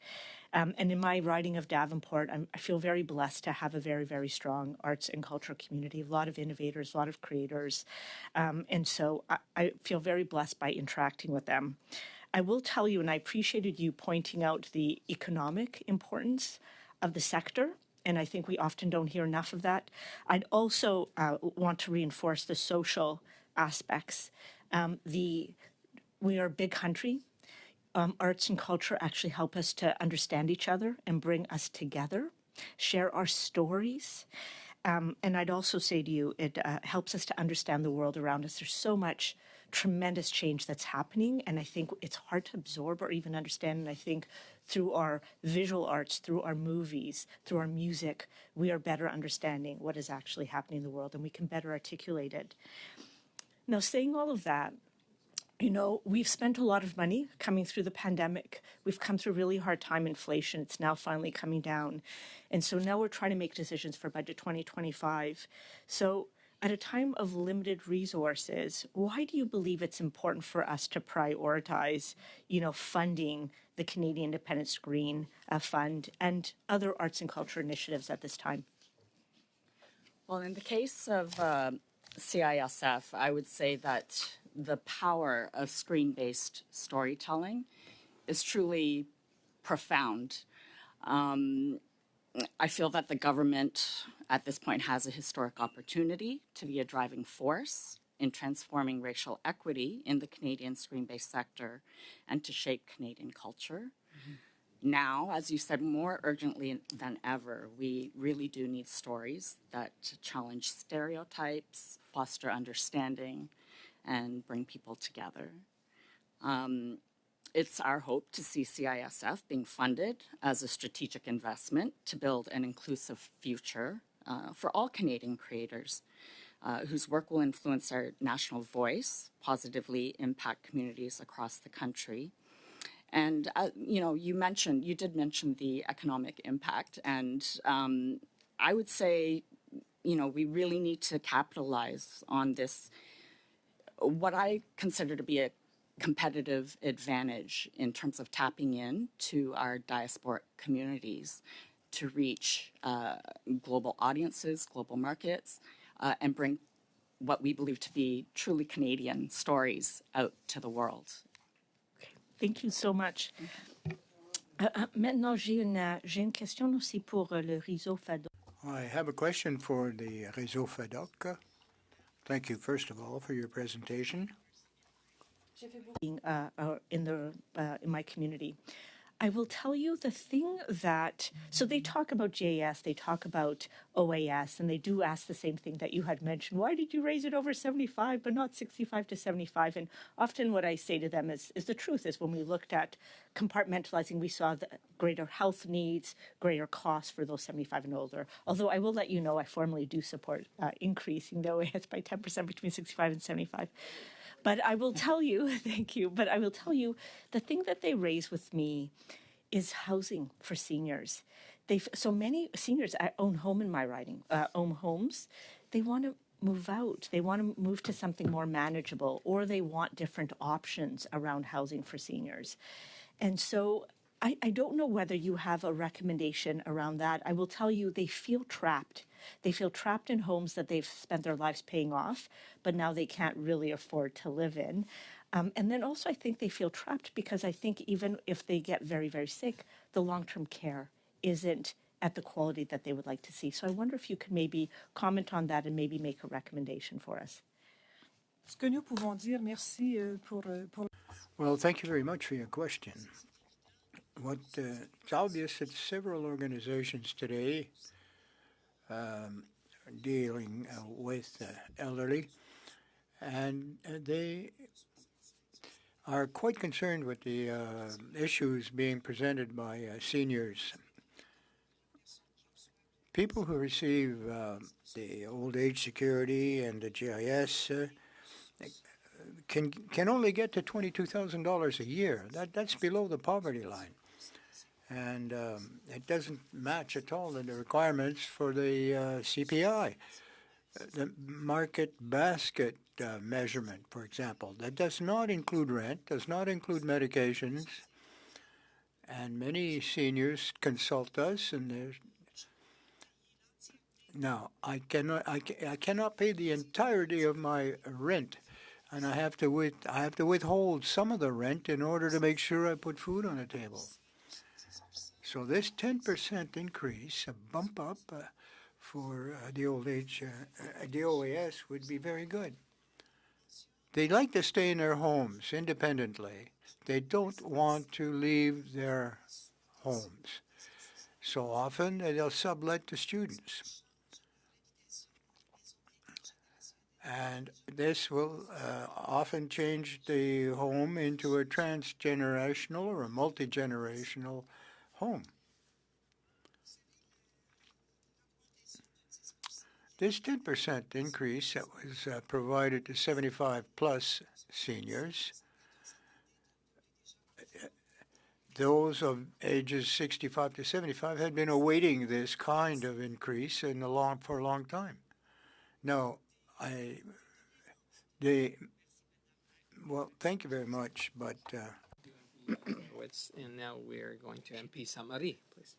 Speaker 11: And in my riding of Davenport, I feel very blessed to have a very, very strong arts and cultural community, a lot of innovators, a lot of creators. And so I feel very blessed by interacting with them. I will tell you, and I appreciated you pointing out the economic importance of the sector, and I think we often don't hear enough of that. I'd also want to reinforce the social aspects. We are a big country. Arts and culture actually help us to understand each other and bring us together, share our stories. And I'd also say to you, it helps us to understand the world around us. There's so much tremendous change that's happening, and I think it's hard to absorb or even understand. And I think through our visual arts, through our movies, through our music, we are better understanding what is actually happening in the world, and we can better articulate it. Now, saying all of that, you know, we've spent a lot of money coming through the pandemic. We've come through a really hard time, inflation. It's now finally coming down. And so now we're trying to make decisions for budget 2025. So at a time of limited resources, why do you believe it's important for us to prioritize, you know, funding the Canadian Independent Screen Fund and other arts and culture initiatives at this time?
Speaker 4: Well, in the case of CISF, I would say that the power of screen-based storytelling is truly profound. I feel that the government at this point has a historic opportunity to be a driving force in transforming racial equity in the Canadian screen-based sector and to shape Canadian culture. Mm-hmm. Now, as you said, more urgently than ever, we really do need stories that challenge stereotypes, foster understanding, and bring people together. It's our hope to see CISF being funded as a strategic investment to build an inclusive future for all Canadian creators whose work will influence our national voice, positively impact communities across the country. And, you know, you did mention the economic impact, and I would say, you know, we really need to capitalize on this, what I consider to be a competitive advantage in terms of tapping in to our diasporic communities to reach global audiences, global markets, and bring what we believe to be truly Canadian stories out to the world.
Speaker 11: Okay. Thank you so much. Maintenant, j'ai une question aussi pour le réseau FADOC.
Speaker 9: I have a question for the Réseau FADOC. Thank you, first of all, for your presentation.
Speaker 11: In my community, I will tell you the thing that, so they talk about JAS, they talk about OAS, and they do ask the same thing that you had mentioned. Why did you raise it over 75 but not 65 to 75? And often what I say to them is the truth is when we looked at compartmentalizing, we saw the greater health needs, greater costs for those 75 and older. Although I will let you know I formally do support increasing the OAS by 10% between 65 and 75. But I will tell you, thank you, but I will tell you the thing that they raise with me is housing for seniors. So many seniors own home in my riding, own homes. They want to move out. They want to move to something more manageable, or they want different options around housing for seniors. And so I don't know whether you have a recommendation around that. I will tell you they feel trapped. They feel trapped in homes that they've spent their lives paying off, but now they can't really afford to live in. And then also I think they feel trapped because I think even if they get very, very sick, the long-term care isn't at the quality that they would like to see. So I wonder if you could maybe comment on that and maybe make a recommendation for us.
Speaker 9: Well, thank you very much for your question. It's obvious that several organizations today dealing with elderly, and they are quite concerned with the issues being presented by seniors. People who receive the old age security and the GIS can only get to $22,000 a year. That's below the poverty line. And it doesn't match at all the requirements for the CPI. The market basket measurement, for example, that does not include rent, does not include medications, and many seniors consult us, and now I cannot pay the entirety of my rent, and I have to withhold some of the rent in order to make sure I put food on the table. So this 10% increase, a bump up for the old age, the OAS would be very good. They like to stay in their homes independently. They don't want to leave their homes. So often they'll sublet to students. And this will often change the home into a transgenerational or a multi-generational home. This 10% increase that was provided to 75 plus seniors, those of ages 65 to 75 had been awaiting this kind of increase for a long time. Now, well, thank you very much, but
Speaker 1: And now we're going to MP Samari, please.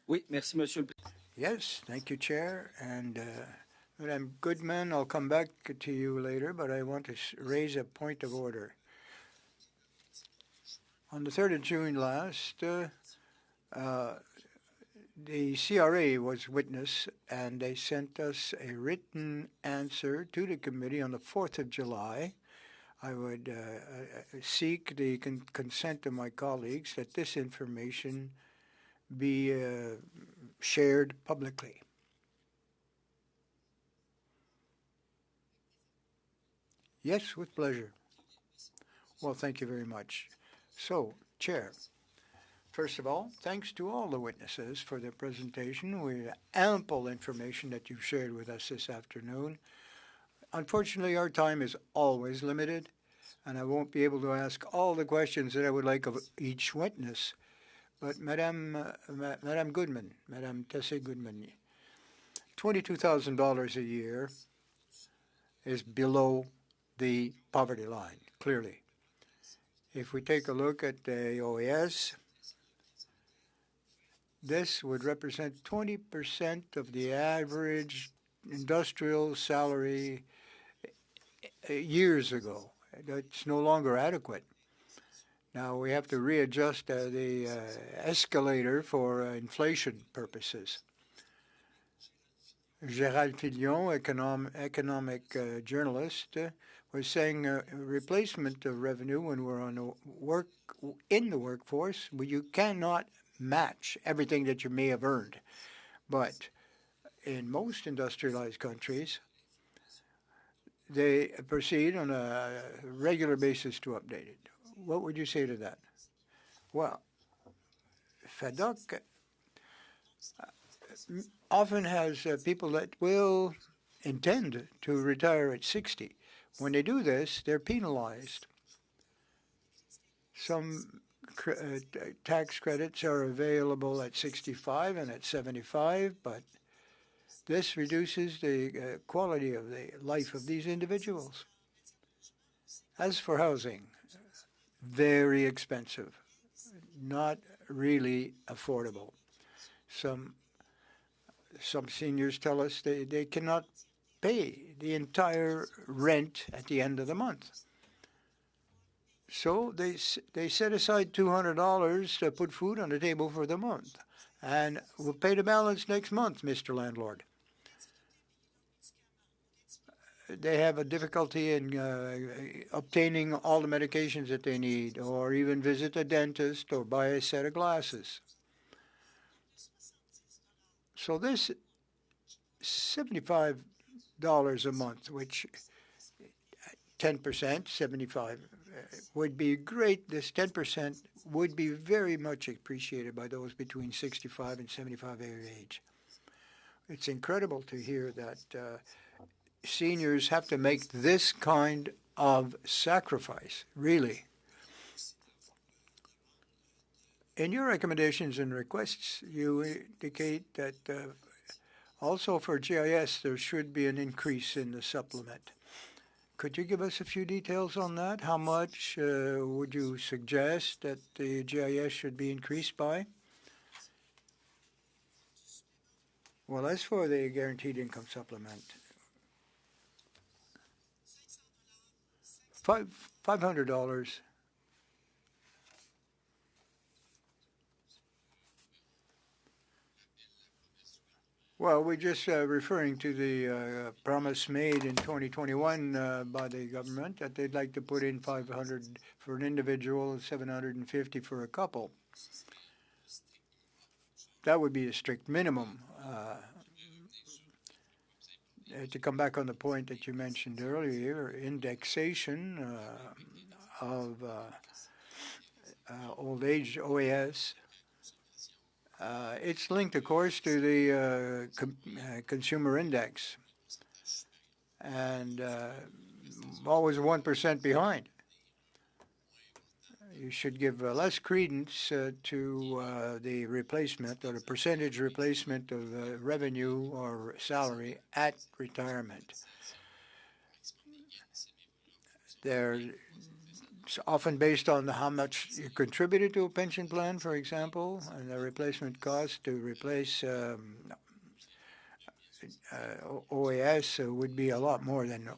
Speaker 12: Oui, merci, Monsieur le
Speaker 9: yes, thank you, Chair. And Madam Goodman, I'll come back to you later, but I want to raise a point of order. On the 3rd of June last, the CRA was witness, and they sent us a written answer to the committee on the 4th of July. I would seek the consent of my colleagues that this information be shared publicly. Yes, with pleasure. Well, thank you very much. So, Chair, first of all, thanks to all the witnesses for their presentation. We have ample information that you've shared with us this afternoon. Unfortunately, our time is always limited, and I won't be able to ask all the questions that I would like of each witness. But Madam Goodman, Madam Tessé Goodman, $22,000 a year is below the poverty line, clearly. If we take a look at the OAS, this would represent 20% of the average industrial salary years ago. That's no longer adequate. Now we have to readjust the escalator for inflation purposes. Gérald Filion, economic journalist, was saying replacement of revenue when we're on in the workforce, you cannot match everything that you may have earned. But in most industrialized countries, they proceed on a regular basis to update it. What would you say to that? Well, FADOC often has people that will intend to retire at 60. When they do this, they're penalized. Some tax credits are available at 65 and at 75, but this reduces the quality of the life of these individuals. As for housing, very expensive, not really affordable. Some seniors tell us they cannot pay the entire rent at the end of the month. So they set aside $200 to put food on the table for the month. and we'll pay the balance next month, Mr. Landlord. They have a difficulty in obtaining all the medications that they need, or even visit a dentist or buy a set of glasses. So this $75 a month, which 10%, 75, would be great. This 10% would be very much appreciated by those between 65 and 75 years of age. It's incredible to hear that seniors have to make this kind of sacrifice, really. In your recommendations and requests, you indicate that also for GIS, there should be an increase in the supplement. Could you give us a few details on that? How much would you suggest that the GIS should be increased by? Well, as for the guaranteed income supplement, $500. Well, we're just referring to the promise made in 2021 by the government that they'd like to put in 500 for an individual, 750 for a couple. That would be a strict minimum. To come back on the point that you mentioned earlier, indexation of old age OAS. It's linked, of course, to the consumer index, and always 1% behind. You should give less credence to the replacement or the percentage replacement of revenue or salary at retirement. They're often based on how much you contributed to a pension plan, for example, and the replacement cost to replace OAS would be a lot more than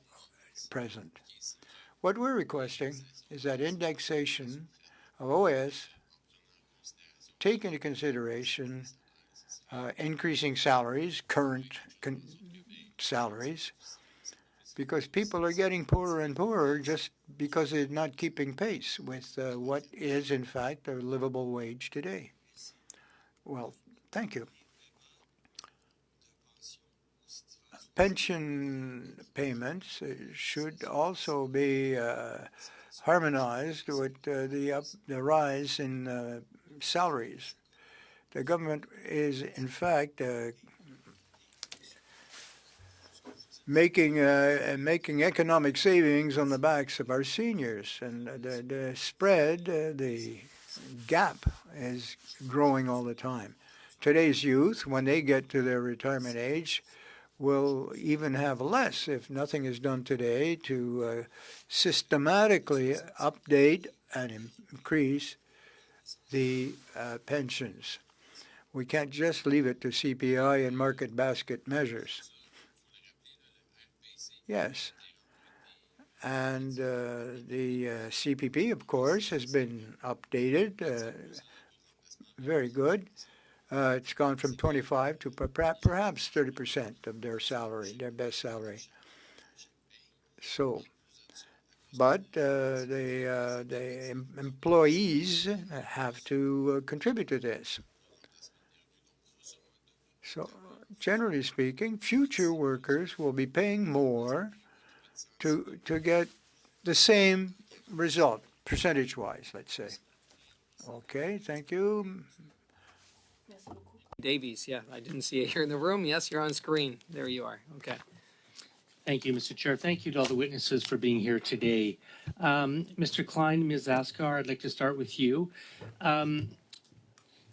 Speaker 9: present. What we're requesting is that indexation of OAS take into consideration increasing salaries, current salaries, because people are getting poorer and poorer just because they're not keeping pace with what is, in fact, a livable wage today. Well, thank you. Pension payments should also be harmonized with the rise in salaries. The government is, in fact, making economic savings on the backs of our seniors, and the spread, the gap is growing all the time. Today's youth, when they get to their retirement age, will even have less if nothing is done today to systematically update and increase the pensions. We can't just leave it to CPI and market basket measures. Yes. And the CPP, of course, has been updated. Very good. It's gone from 25 to perhaps 30% of their salary, their best salary. So, but the employees have to contribute to this. So, generally speaking, future workers will be paying more to get the same result, percentage-wise, let's say. Okay, thank you.
Speaker 1: Davies, yeah, I didn't see it here in the room. Yes, you're on screen. There you are. Okay.
Speaker 13: Thank you, Mr. Chair. Thank you to all the witnesses for being here today. Mr. Klein, Ms. Askar, I'd like to start with you. The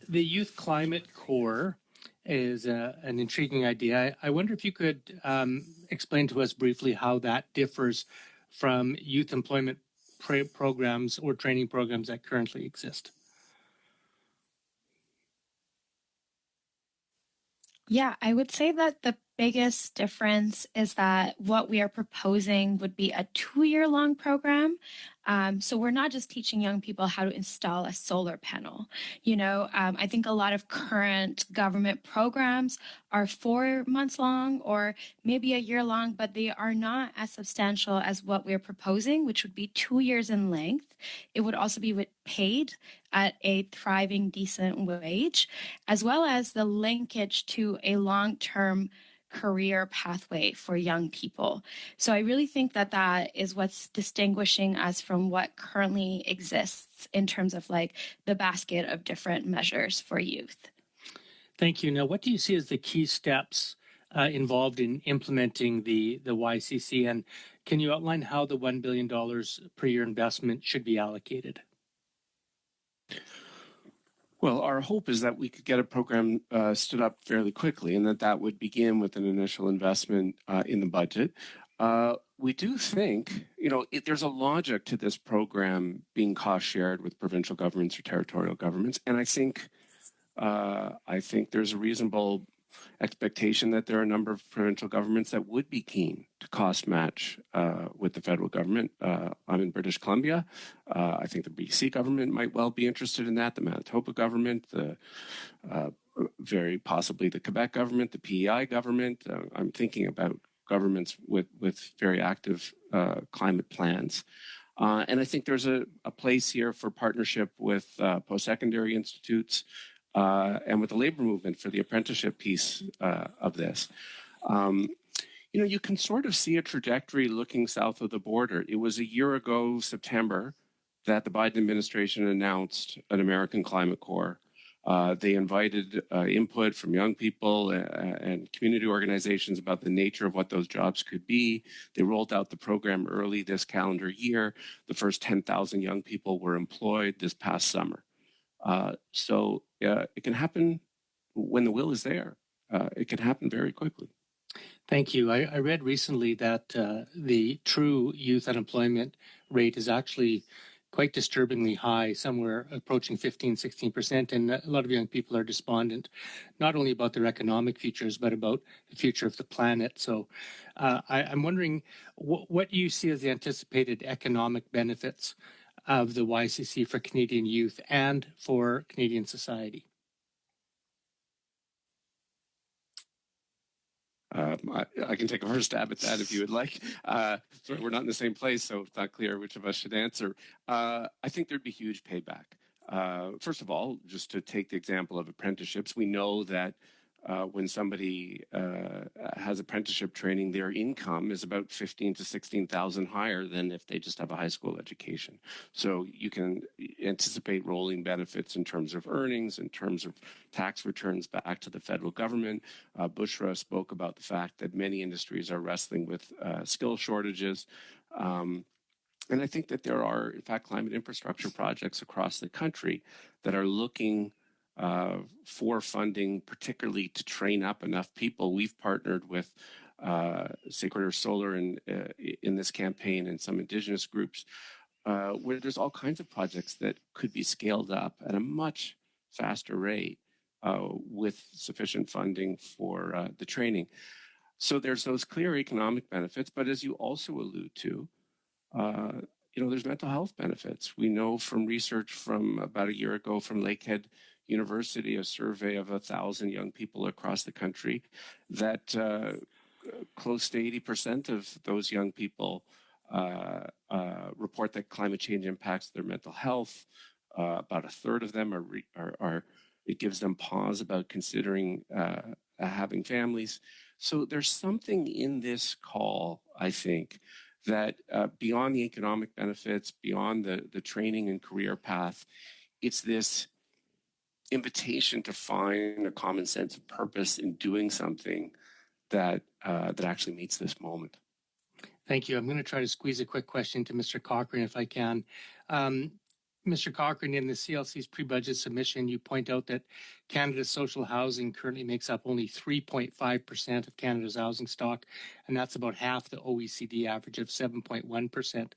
Speaker 13: Youth Climate Corps is an intriguing idea. I wonder if you could explain to us briefly how that differs from youth employment programs or training programs that currently exist.
Speaker 8: Yeah, I would say that the biggest difference is that what we are proposing would be a 2-year-long program. So we're not just teaching young people how to install a solar panel. I think a lot of current government programs are 4 months long or maybe a year long, but they are not as substantial as what we're proposing, which would be 2 years in length. It would also be paid at a thriving, decent wage, as well as the linkage to a long-term career pathway for young people. So I really think that that is what's distinguishing us from what currently exists in terms of like the basket of different measures for youth.
Speaker 13: Thank you. Now, what do you see as the key steps involved in implementing the YCC, and can you outline how the $1 billion per year investment should be allocated?
Speaker 7: Well, our hope is that we could get a program stood up fairly quickly, and that would begin with an initial investment in the budget. We do think, there's a logic to this program being cost shared with provincial governments or territorial governments, and I think there's a reasonable expectation that there are a number of provincial governments that would be keen to cost match with the federal government. I'm in British Columbia. I think the BC government might well be interested in that, the Manitoba government, very possibly the Quebec government, the PEI government. I'm thinking about governments with very active climate plans. And I think there's a place here for partnership with post-secondary institutes, and with the labor movement for the apprenticeship piece of this. You can sort of see a trajectory looking south of the border. It was a year ago, September, that the Biden administration announced an American Climate Corps. They invited input from young people and community organizations about the nature of what those jobs could be. They rolled out the program early this calendar year. The first 10,000 young people were employed this past summer. So it can happen when the will is there. It can happen very quickly.
Speaker 13: Thank you. I read recently that the true youth unemployment rate is actually quite disturbingly high, somewhere approaching 15-16%. And a lot of young people are despondent, not only about their economic futures, but about the future of the planet. So I'm wondering, what do you see as the anticipated economic benefits of the YCC for Canadian youth and for Canadian society?
Speaker 7: I can take a first stab at that if you would like. Sorry, we're not in the same place, so it's not clear which of us should answer. I think there'd be huge payback. First of all, just to take the example of apprenticeships, we know that when somebody has apprenticeship training, their income is about 15,000 to 16,000 higher than if they just have a high school education. So you can anticipate rolling benefits in terms of earnings, in terms of tax returns back to the federal government. Bushra spoke about the fact that many industries are wrestling with skill shortages. And I think that there are, in fact, climate infrastructure projects across the country that are looking for funding, particularly to train up enough people. We've partnered with Sacred Earth Solar in this campaign and some Indigenous groups where there's all kinds of projects that could be scaled up at a much faster rate with sufficient funding for the training. So there's those clear economic benefits, but as you also allude to, there's mental health benefits. We know from research from about a year ago from Lakehead University, a survey of 1,000 young people across the country, that close to 80% of those young people report that climate change impacts their mental health. About a third of them it gives them pause about considering having families. So there's something in this call, I think, that beyond the economic benefits, beyond the training and career path, it's this invitation to find a common sense of purpose in doing something that actually meets this moment.
Speaker 13: Thank you. I'm going to try to squeeze a quick question to Mr. Cochrane if I can. Mr. Cochrane, in the CLC's pre-budget submission, you point out that Canada's social housing currently makes up only 3.5% of Canada's housing stock, and that's about half the OECD average of 7.1%.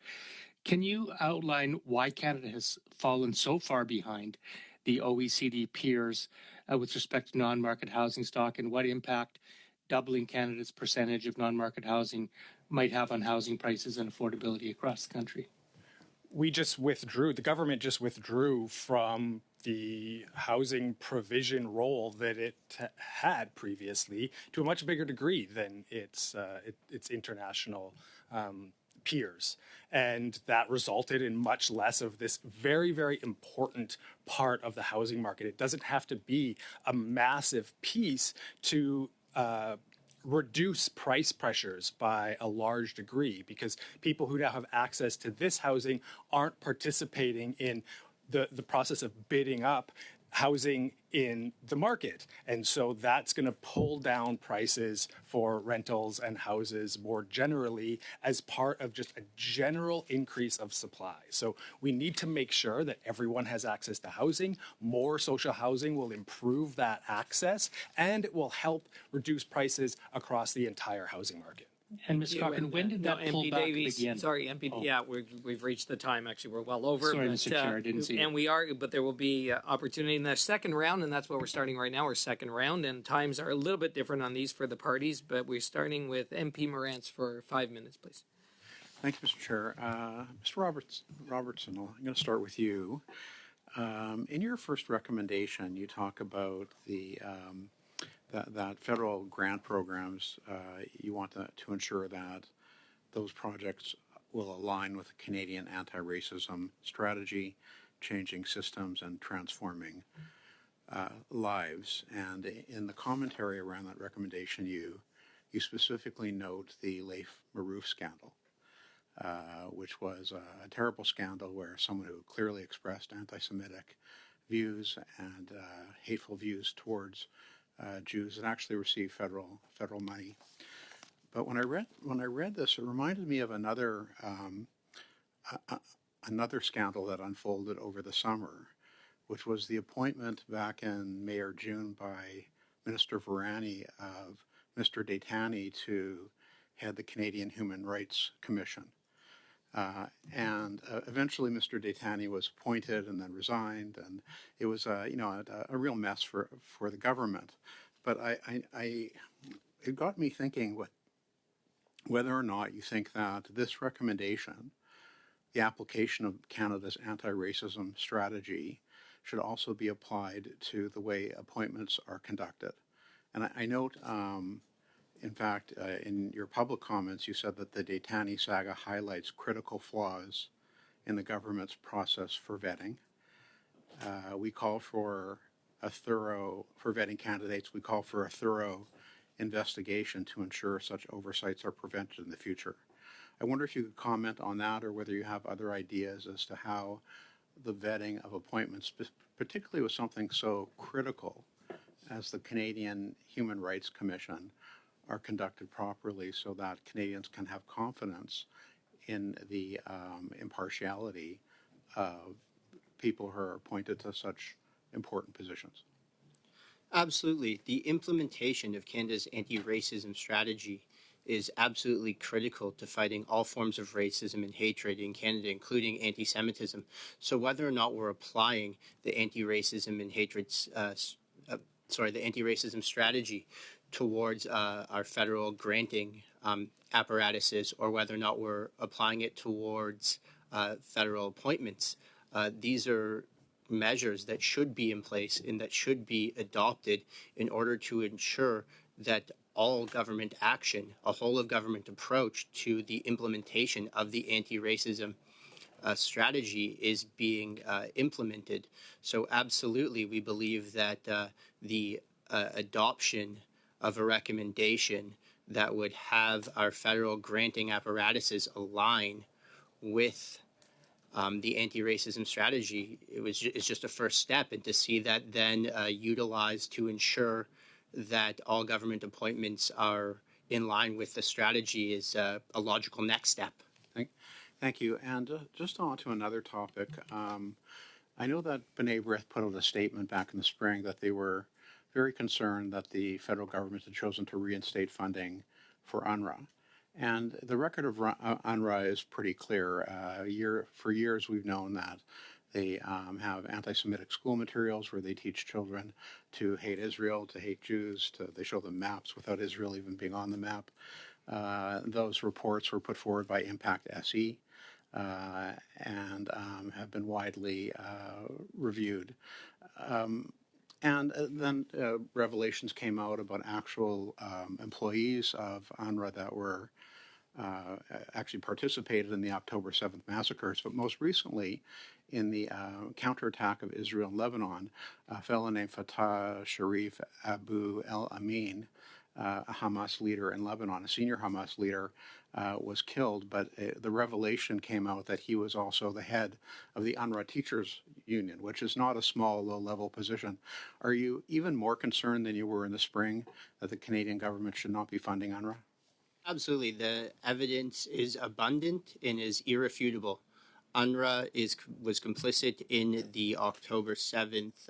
Speaker 13: Can you outline why Canada has fallen so far behind the OECD peers with respect to non-market housing stock, and what impact doubling Canada's percentage of non-market housing might have on housing prices and affordability across the country?
Speaker 5: The government just withdrew from the housing provision role that it had previously to a much bigger degree than its international peers. And that resulted in much less of this very, very important part of the housing market. It doesn't have to be a massive piece to reduce price pressures by a large degree, because people who now have access to this housing aren't participating in the process of bidding up housing in the market. And so that's going to pull down prices for rentals and houses more generally as part of just a general increase of supply. So we need to make sure that everyone has access to housing. More social housing will improve that access, and it will help reduce prices across the entire housing market.
Speaker 13: And Ms. Cochran, when did that
Speaker 1: MP
Speaker 13: pullback
Speaker 1: Davies,
Speaker 13: begin?
Speaker 1: Sorry, MP.
Speaker 13: Oh.
Speaker 1: Yeah, we've reached the time. Actually, we're well over.
Speaker 13: Sorry, Mr. Chair, I didn't see
Speaker 1: And
Speaker 13: it.
Speaker 1: but there will be opportunity in the second round, and that's what we're starting right now. Our second round, and times are a little bit different on these for the parties, but we're starting with MP Morantz for 5 minutes, please.
Speaker 14: Thank you, Mr. Chair. Mr. Robertson, I'm going to start with you. In your first recommendation, you talk about that federal grant programs, you want to ensure that those projects will align with the Canadian anti-racism strategy, changing systems and transforming lives. And in the commentary around that recommendation, you specifically note the Leif Maroof scandal, which was a terrible scandal where someone who clearly expressed anti-Semitic views and hateful views towards Jews and actually received federal money. But when I read this, it reminded me of another scandal that unfolded over the summer, which was the appointment back in May or June by Minister Virani of Mr. Detani to head the Canadian Human Rights Commission. And eventually Mr. Detani was appointed and then resigned, and it was a real mess for the government. But it got me thinking whether or not you think that this recommendation, the application of Canada's anti-racism strategy, should also be applied to the way appointments are conducted. And I note, in fact, in your public comments, you said that the Detani saga highlights critical flaws in the government's process for vetting. We call for vetting candidates, we call for a thorough investigation to ensure such oversights are prevented in the future. I wonder if you could comment on that, or whether you have other ideas as to how the vetting of appointments, particularly with something so critical as the Canadian Human Rights Commission, are conducted properly so that Canadians can have confidence in the impartiality of people who are appointed to such important positions.
Speaker 2: Absolutely. The implementation of Canada's anti-racism strategy is absolutely critical to fighting all forms of racism and hatred in Canada, including anti-Semitism. So whether or not we're applying the anti-racism and the anti-racism strategy towards our federal granting apparatuses, or whether or not we're applying it towards federal appointments, these are measures that should be in place and that should be adopted in order to ensure that all government action, a whole of government approach to the implementation of the anti-racism strategy is being implemented. So absolutely, we believe that the adoption of a recommendation that would have our federal granting apparatuses align with the anti-racism strategy, it's just a first step, and to see that then utilized to ensure that all government appointments are in line with the strategy is a logical next step.
Speaker 14: Thank you. And just on to another topic. I know that B'nai B'rith put out a statement back in the spring that they were very concerned that the federal government had chosen to reinstate funding for UNRWA. And the record of UNRWA is pretty clear. For years, we've known that They have anti-Semitic school materials where they teach children to hate Israel, to hate Jews. They show them maps without Israel even being on the map. Those reports were put forward by Impact SE and have been widely reviewed. And then revelations came out about actual employees of UNRWA that were actually participated in the October 7th massacres, but most recently in the counterattack of Israel and Lebanon, a fellow named Fatah Sharif Abu El Amin, a Hamas leader in Lebanon, a senior Hamas leader, was killed, but the revelation came out that he was also the head of the UNRWA Teachers Union, which is not a small, low-level position. Are you even more concerned than you were in the spring that the Canadian government should not be funding UNRWA?
Speaker 2: Absolutely. The evidence is abundant and is irrefutable. UNRWA was complicit in the October 7th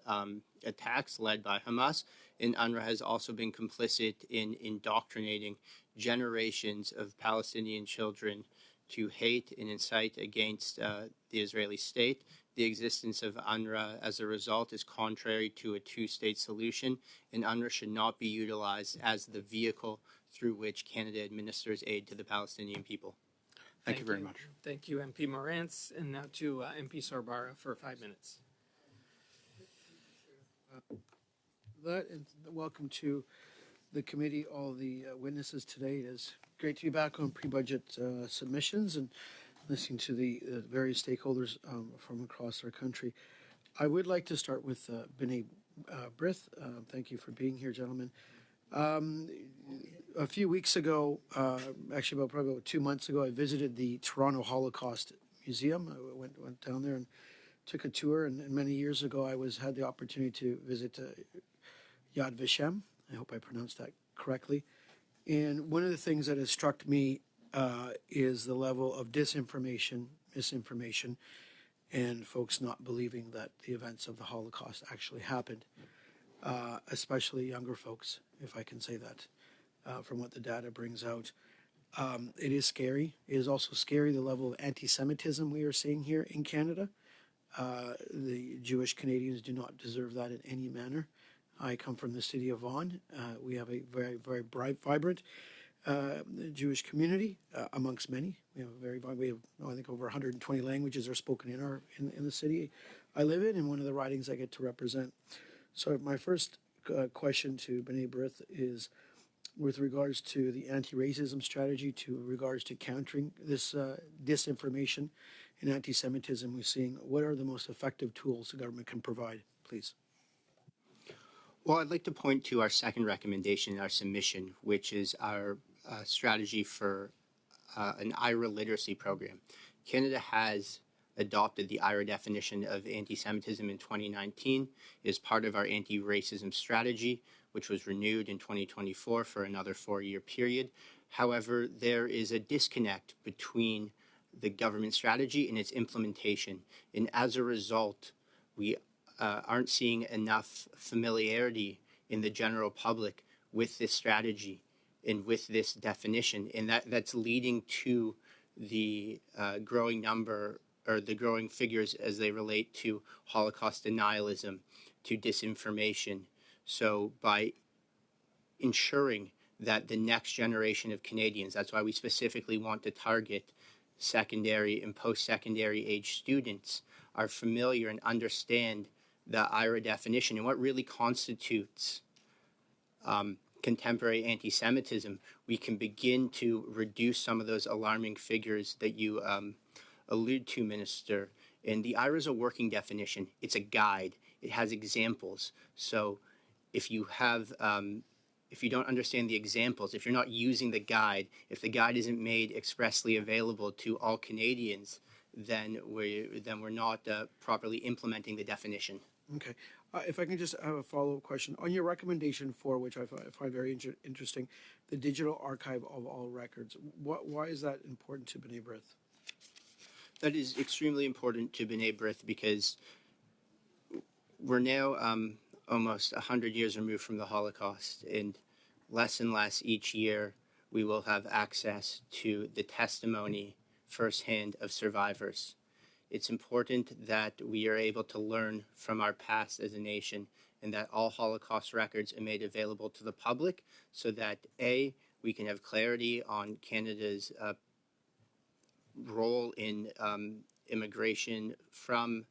Speaker 2: attacks led by Hamas, and UNRWA has also been complicit in indoctrinating generations of Palestinian children to hate and incite against the Israeli state. The existence of UNRWA as a result is contrary to a two-state solution, and UNRWA should not be utilized as the vehicle through which Canada administers aid to the Palestinian people.
Speaker 14: Thank you very much.
Speaker 1: Thank you, MP Morantz. And now to MP Sorbara for 5 minutes.
Speaker 15: And welcome to the committee, all the witnesses today. It is great to be back on pre-budget submissions and listening to the various stakeholders from across our country. I would like to start with B'nai B'rith. Thank you for being here, gentlemen. A few weeks ago, actually probably about 2 months ago, I visited the Toronto Holocaust Museum. I went down there and took a tour. And many years ago, I had the opportunity to visit Yad Vashem. I hope I pronounced that correctly. And one of the things that has struck me is the level of disinformation, misinformation, and folks not believing that the events of the Holocaust actually happened, especially younger folks, if I can say that, from what the data brings out. It is scary. It is also scary the level of anti-Semitism we are seeing here in Canada. The Jewish Canadians do not deserve that in any manner. I come from the city of Vaughan. We have a very, very vibrant Jewish community amongst many. We have I think over 120 languages are spoken in the city I live in, and one of the ridings I get to represent. So my first question to B'nai B'rith is with regards to the anti-racism strategy, to regards to countering this disinformation and anti-Semitism we're seeing. What are the most effective tools the government can provide, please?
Speaker 2: Well, I'd like to point to our second recommendation in our submission, which is our strategy for an IRA literacy program. Canada has adopted the IRA definition of anti-Semitism in 2019. It is part of our anti-racism strategy, which was renewed in 2024 for another 4-year period. However, there is a disconnect between the government strategy and its implementation. And as a result, we aren't seeing enough familiarity in the general public with this strategy and with this definition. And that's leading to the growing number or the growing figures as they relate to Holocaust denialism, to disinformation. So by ensuring that the next generation of Canadians, that's why we specifically want to target secondary and post-secondary age students, are familiar and understand the IRA definition and what really constitutes contemporary anti-Semitism, we can begin to reduce some of those alarming figures that you allude to, Minister. And the IRA is a working definition. It's a guide. It has examples. So if you have, if you don't understand the examples, if you're not using the guide, if the guide isn't made expressly available to all Canadians, then we're not properly implementing the definition.
Speaker 15: Okay. If I can just have a follow-up question. On your recommendation 4, which I find very interesting, the digital archive of all records, why is that important to B'nai B'rith?
Speaker 2: That is extremely important to B'nai B'rith because we're now almost 100 years removed from the Holocaust, and less each year we will have access to the testimony firsthand of survivors. It's important that we are able to learn from our past as a nation and that all Holocaust records are made available to the public so that A, we can have clarity on Canada's role in immigration from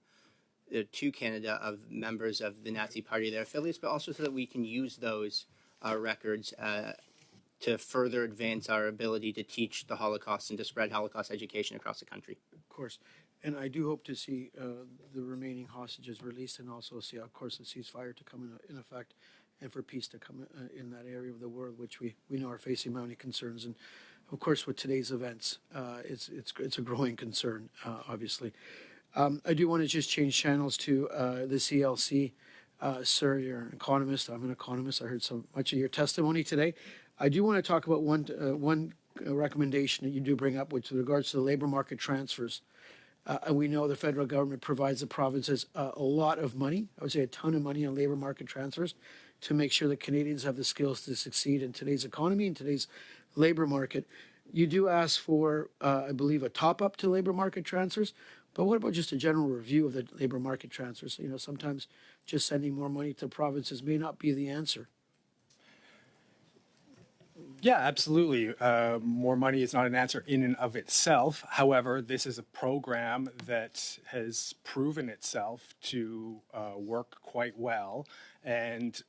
Speaker 2: to Canada of members of the Nazi Party, their affiliates, but also so that we can use those records to further advance our ability to teach the Holocaust and to spread Holocaust education across the country.
Speaker 15: Of course. And I do hope to see the remaining hostages released and also see, of course, the ceasefire to come in effect and for peace to come in that area of the world, which we know are facing many concerns. And of course, with today's events, it's a growing concern, obviously. I do want to just change channels to the CLC. Sir, you're an economist. I'm an economist. I heard so much of your testimony today. I do want to talk about one recommendation that you do bring up with regards to the labor market transfers. And we know the federal government provides the provinces a lot of money, I would say a ton of money on labor market transfers to make sure that Canadians have the skills to succeed in today's economy, in today's labor market. You do ask for, I believe, a top-up to labor market transfers, but what about just a general review of the labor market transfers? You know, sometimes just sending more money to provinces may not be the answer.
Speaker 5: Yeah, absolutely. More money is not an answer in and of itself. However, this is a program that has proven itself to work quite well, and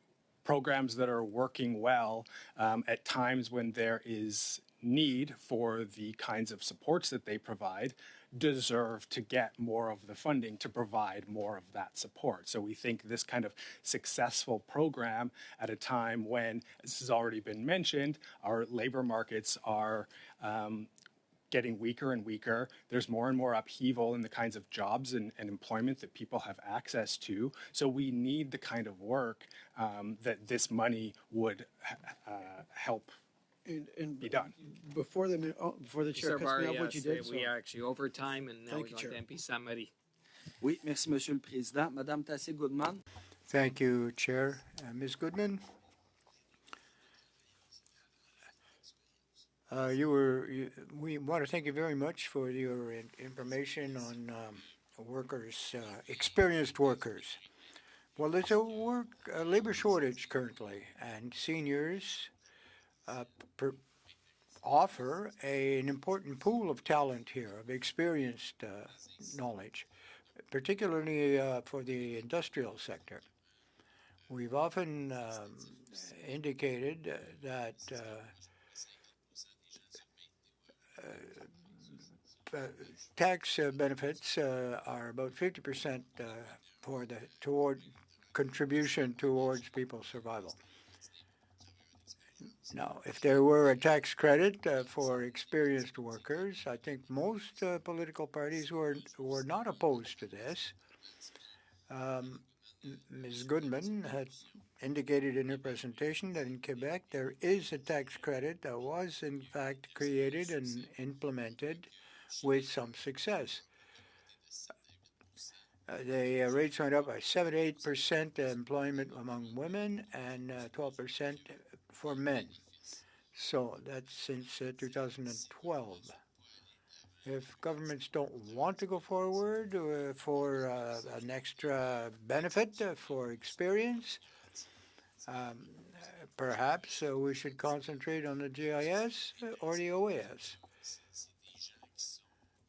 Speaker 5: programs that are working well at times when there is need for the kinds of supports that they provide deserve to get more of the funding to provide more of that support. So we think this kind of successful program at a time when, as has already been mentioned, our labor markets are getting weaker and weaker. There's more and more upheaval in the kinds of jobs and employment that people have access to. So we need the kind of work that this money would help be done.
Speaker 15: Before the chair cuts me off, what you did.
Speaker 1: We are actually over time, and now we're going to MP Samari.
Speaker 12: Oui, merci, Monsieur le Président. Madame Tassé-Goodman.
Speaker 9: Thank you, Chair. Ms. Goodman? We want to thank you very much for your information on workers, experienced workers. Well, there's a labor shortage currently, and seniors offer an important pool of talent here, of experienced knowledge, particularly for the industrial sector. We've often indicated that tax benefits are about 50% toward contribution towards people's survival. Now, if there were a tax credit for experienced workers, I think most political parties were not opposed to this. Ms. Goodman had indicated in her presentation that in Quebec there is a tax credit that was in fact created and implemented with some success. The rates went up by 78% employment among women and 12% for men. So that's since 2012. If governments don't want to go forward for an extra benefit for experience, perhaps we should concentrate on the GIS or the OAS.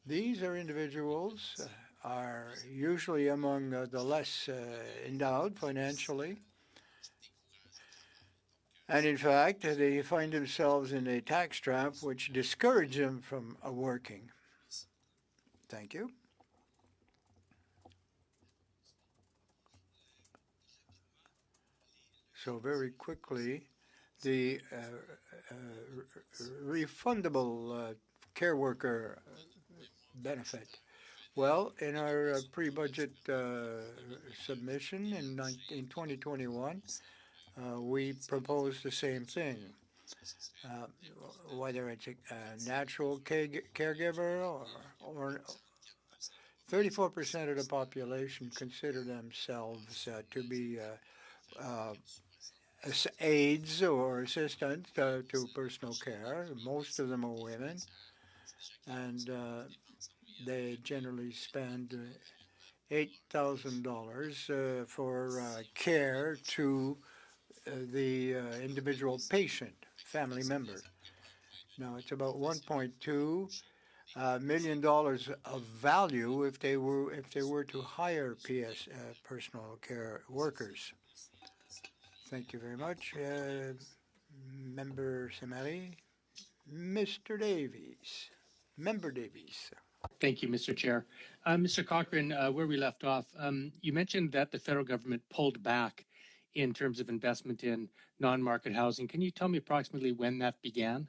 Speaker 9: These are individuals are usually among the less endowed financially. And in fact, they find themselves in a tax trap which discourages them from working. Thank you. So very quickly, the refundable care worker benefit. Well, in our pre-budget submission in 2021, we proposed the same thing. Whether it's a natural caregiver or 34% of the population consider themselves to be aides or assistants to personal care. Most of them are women. And they generally spend $8,000 for care to the individual patient, family member. Now it's about $1.2 million of value if they were to hire personal care workers. Thank you very much, Member Semeli. Mr. Davies, Member Davies.
Speaker 13: Thank you, Mr. Chair. Mr. Cochran, where we left off, you mentioned that the federal government pulled back in terms of investment in non-market housing. Can you tell me approximately when that began,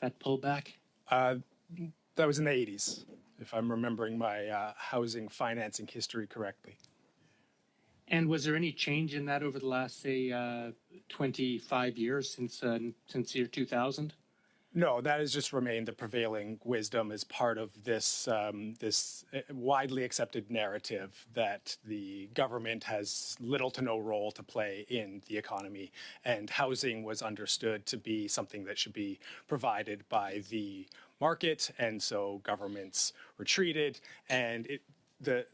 Speaker 13: that pullback?
Speaker 5: That was in the 80s, if I'm remembering my housing financing history correctly.
Speaker 13: And was there any change in that over the last, say, 25 years since year 2000?
Speaker 5: No, that has just remained the prevailing wisdom as part of this widely accepted narrative that the government has little to no role to play in the economy, and housing was understood to be something that should be provided by the market, and so governments retreated, and the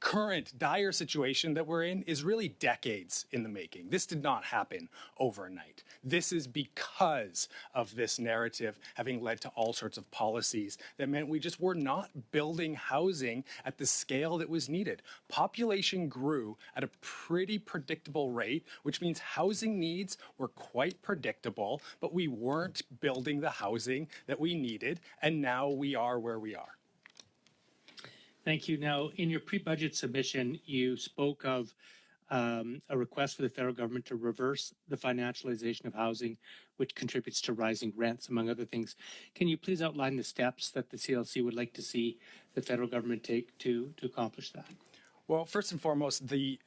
Speaker 5: current dire situation that we're in is really decades in the making. This did not happen overnight. This is because of this narrative having led to all sorts of policies that meant we just were not building housing at the scale that was needed. Population grew at a pretty predictable rate, which means housing needs were quite predictable, but we weren't building the housing that we needed, and now we are where we are.
Speaker 13: Thank you. Now, in your pre-budget submission, you spoke of a request for the federal government to reverse the financialization of housing, which contributes to rising rents, among other things. Can you please outline the steps that the CLC would like to see the federal government take to accomplish that?
Speaker 5: Well, first and foremost, the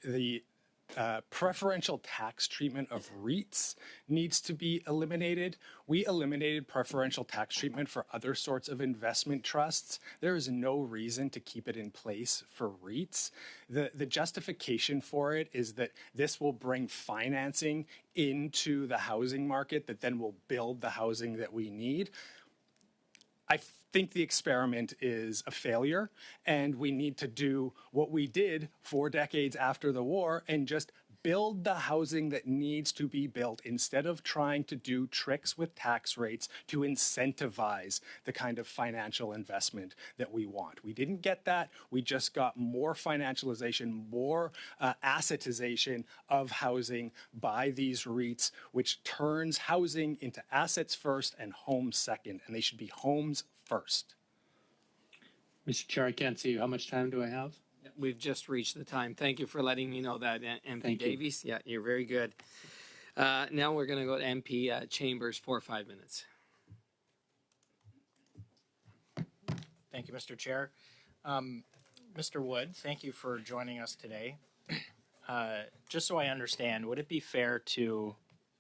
Speaker 5: preferential tax treatment of REITs needs to be eliminated. We eliminated preferential tax treatment for other sorts of investment trusts. There is no reason to keep it in place for REITs. The justification for it is that this will bring financing into the housing market that then will build the housing that we need. I think the experiment is a failure, and we need to do what we did 4 decades after the war and just build the housing that needs to be built instead of trying to do tricks with tax rates to incentivize the kind of financial investment that we want. We didn't get that. We just got more financialization, more assetization of housing by these REITs, which turns housing into assets first and homes second, and they should be homes first.
Speaker 13: Mr. Chair, I can't see you. How much time do I have?
Speaker 1: We've just reached the time. Thank you for letting me know that, MP
Speaker 13: Thank you.
Speaker 1: Davies. Yeah, you're very good. Now we're going to go to MP Chambers for 5 minutes.
Speaker 16: Thank you, Mr. Chair. Mr. Wood, thank you for joining us today. Just so I understand, would it be fair to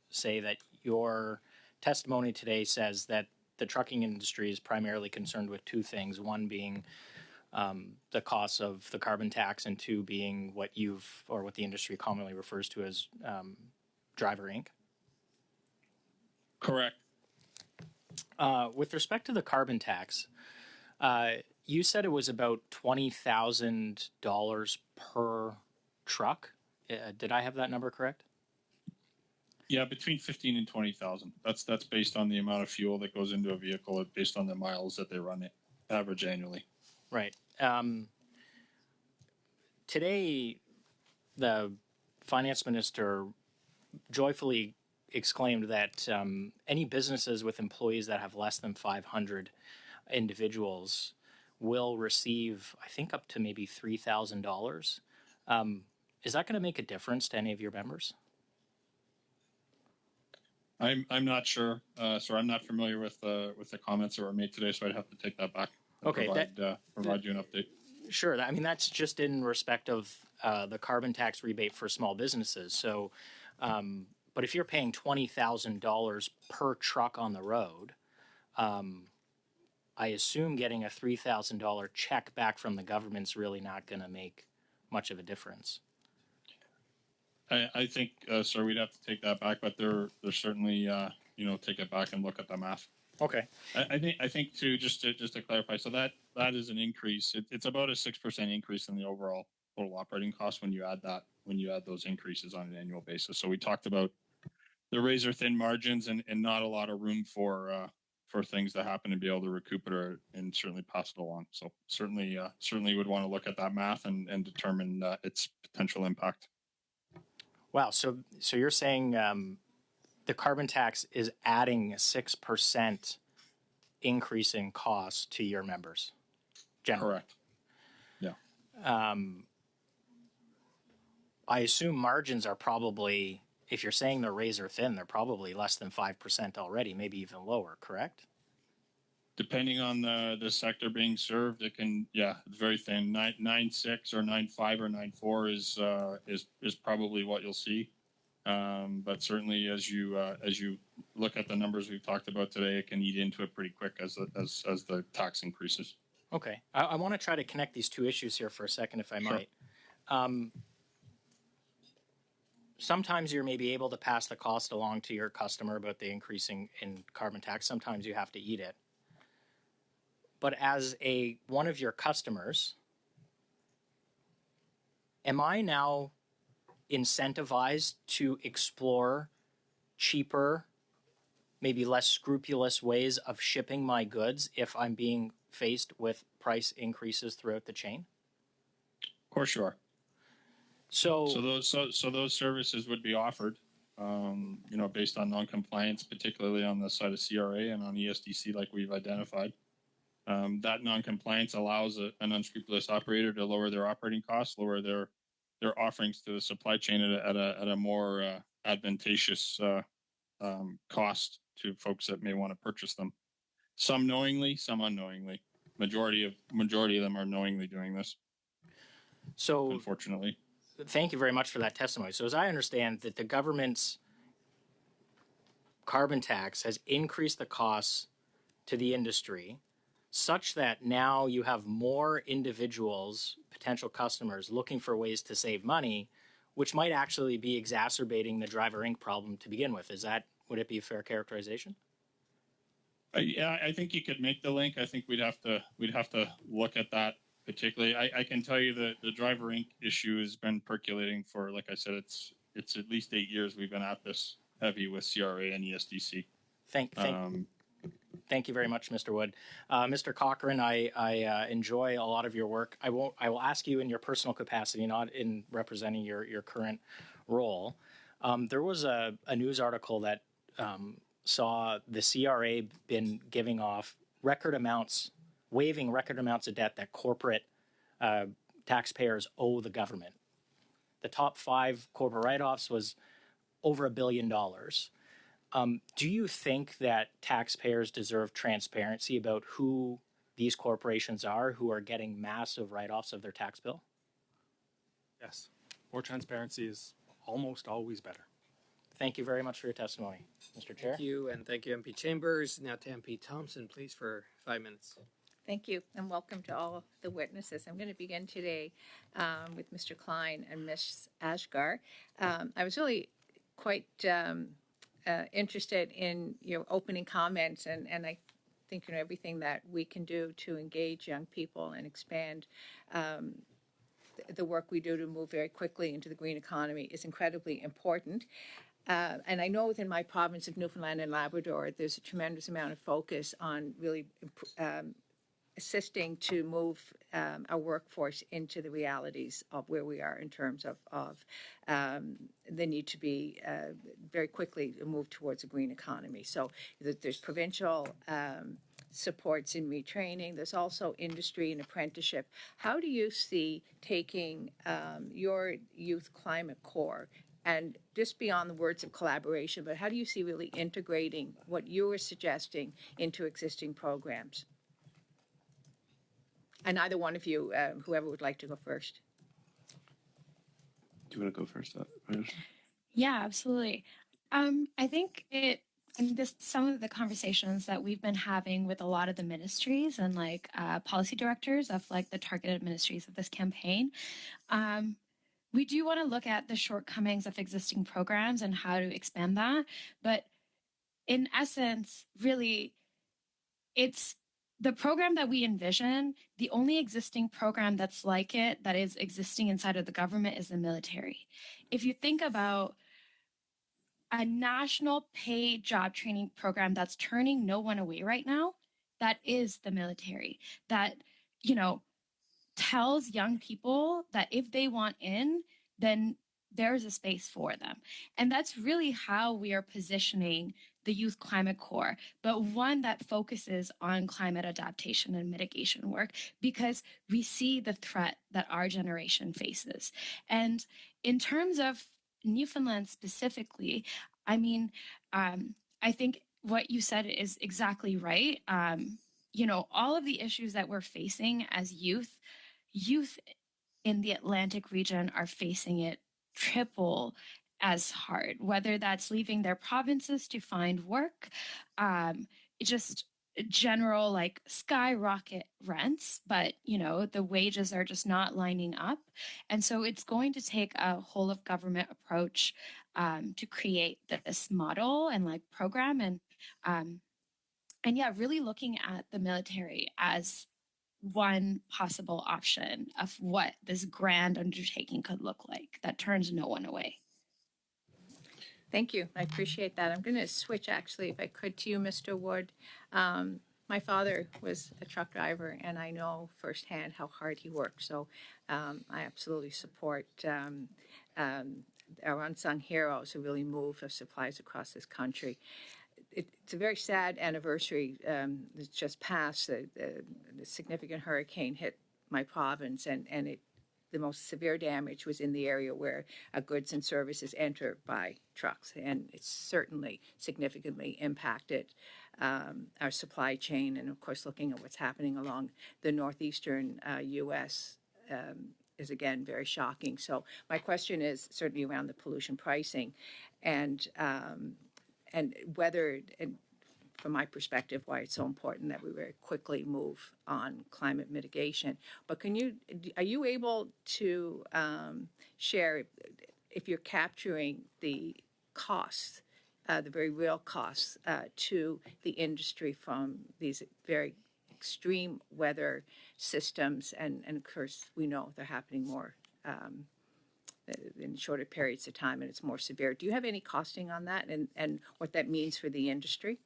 Speaker 16: say that your testimony today says that the trucking industry is primarily concerned with 2 things, one being the cost of the carbon tax, and 2 being what the industry commonly refers to as driver Inc.?
Speaker 6: Correct.
Speaker 16: With respect to the carbon tax, you said it was about $20,000 per truck. Did I have that number correct?
Speaker 6: Yeah, between 15 and 20,000. That's based on the amount of fuel that goes into a vehicle, based on the miles that they run it, average annually.
Speaker 16: Right. Today, the finance minister joyfully exclaimed that any businesses with employees that have less than 500 individuals will receive, I think, up to maybe $3,000. Is that going to make a difference to any of your members?
Speaker 6: I'm not sure, sir. I'm not familiar with the comments that were made today, so I'd have to take that back.
Speaker 16: Okay,
Speaker 6: provide you an update.
Speaker 16: Sure. I mean, that's just in respect of the carbon tax rebate for small businesses. So, but if you're paying $20,000 per truck on the road, I assume getting a $3,000 check back from the government's really not going to make much of a difference.
Speaker 6: I think, sir, we'd have to take that back, but they're certainly, take it back and look at the math.
Speaker 16: Okay.
Speaker 6: I think too, just to clarify, so that is an increase. It's about a 6% increase in the overall total operating cost when you add those increases on an annual basis. So we talked about the razor thin margins and not a lot of room for things to happen to be able to recoup it and certainly pass it along. So certainly would want to look at that math and determine its potential impact.
Speaker 16: Wow. So you're saying the carbon tax is adding a 6% increase in cost to your members? Generally.
Speaker 6: Correct. Yeah.
Speaker 16: I assume margins are probably, if you're saying they're razor thin, they're probably less than 5% already, maybe even lower, correct?
Speaker 6: Depending on the sector being served, it can, it's very thin. 9.6 or 9.5 or 9.4 is probably what you'll see. But certainly, as you look at the numbers we've talked about today, it can eat into it pretty quick as the tax increases.
Speaker 16: Okay, I want to try to connect these two issues here for a second, if I might. Sometimes you're maybe able to pass the cost along to your customer about the increasing in carbon tax. Sometimes you have to eat it. But as one of your customers, am I now incentivized to explore cheaper, maybe less scrupulous ways of shipping my goods if I'm being faced with price increases throughout the chain?
Speaker 6: Of course you are.
Speaker 16: So
Speaker 6: those services would be offered, based on non-compliance, particularly on the side of CRA and on ESDC, like we've identified. That non-compliance allows an unscrupulous operator to lower their operating costs, lower their offerings to the supply chain at a more advantageous cost to folks that may want to purchase them. Some knowingly, some unknowingly. Majority of them are knowingly doing this.
Speaker 16: So,
Speaker 6: unfortunately,
Speaker 16: thank you very much for that testimony. So, as I understand that the government's carbon tax has increased the costs to the industry, such that now you have more individuals, potential customers, looking for ways to save money, which might actually be exacerbating the Driver Inc. problem to begin with. Would it be a fair characterization?
Speaker 6: I think you could make the link. I think we'd have to look at that particularly. I can tell you that the Driver Inc. issue has been percolating for, like I said, it's at least 8 years we've been at this heavy with CRA and ESDC.
Speaker 16: Thank you very much, Mr. Wood. Mr. Cochran, I enjoy a lot of your work. I will ask you in your personal capacity, not in representing your current role. There was a news article that saw the CRA been giving off waiving record amounts of debt that corporate taxpayers owe the government. The top 5 corporate write-offs was over $1 billion. Do you think that taxpayers deserve transparency about who these corporations are who are getting massive write-offs of their tax bill?
Speaker 5: Yes. More transparency is almost always better.
Speaker 16: Thank you very much for your testimony, Mr. Chair.
Speaker 1: Thank you, and thank you, MP Chambers. Now to MP Thompson, please, for 5 minutes.
Speaker 17: Thank you, and welcome to all the witnesses. I'm going to begin today with Mr. Klein and Ms. Ashgar. I was really quite interested in your opening comments, and I think everything that we can do to engage young people and expand the work we do to move very quickly into the green economy is incredibly important. And I know within my province of Newfoundland and Labrador, there's a tremendous amount of focus on really assisting to move our workforce into the realities of where we are in terms of the need to be very quickly move towards a green economy. So there's provincial supports in retraining. There's also industry and apprenticeship. How do you see taking your Youth Climate Core and just beyond the words of collaboration, but how do you see really integrating what you were suggesting into existing programs? And either one of you, whoever would like to go first.
Speaker 7: Do you want to go first?
Speaker 8: Yeah, absolutely. I think some of the conversations that we've been having with a lot of the ministries and policy directors of the targeted ministries of this campaign, we do want to look at the shortcomings of existing programs and how to expand that. But in essence, really, it's the program that we envision. The only existing program that's like it, that is existing inside of the government, is the military. If you think about a national paid job training program that's turning no one away right now, that is the military. That, you know, tells young people that if they want in, then there's a space for them. And that's really how we are positioning the Youth Climate Corps, but one that focuses on climate adaptation and mitigation work, because we see the threat that our generation faces. And in terms of Newfoundland specifically, I mean, I think what you said is exactly right. You know, all of the issues that we're facing as youth in the Atlantic region are facing it triple as hard, whether that's leaving their provinces to find work, just general like skyrocket rents, but you know, the wages are just not lining up. And so it's going to take a whole of government approach to create this model and like program and yeah, really looking at the military as one possible option of what this grand undertaking could look like that turns no one away.
Speaker 17: Thank you. I appreciate that. I'm going to switch, actually, if I could, to you, Mr. Wood. My father was a truck driver, and I know firsthand how hard he worked. So I absolutely support our unsung heroes who really move supplies across this country. It's a very sad anniversary that's just passed. The significant hurricane hit my province, and the most severe damage was in the area where goods and services enter by trucks, and it's certainly significantly impacted our supply chain. And of course, looking at what's happening along the northeastern U.S. Is again very shocking. So my question is certainly around the pollution pricing, and whether, and from my perspective, why it's so important that we very quickly move on climate mitigation. But are you able to share if you're capturing the costs, the very real costs to the industry from these very extreme weather systems, and of course we know they're happening more in shorter periods of time, and it's more severe. Do you have any costing on that, and what that means for the industry?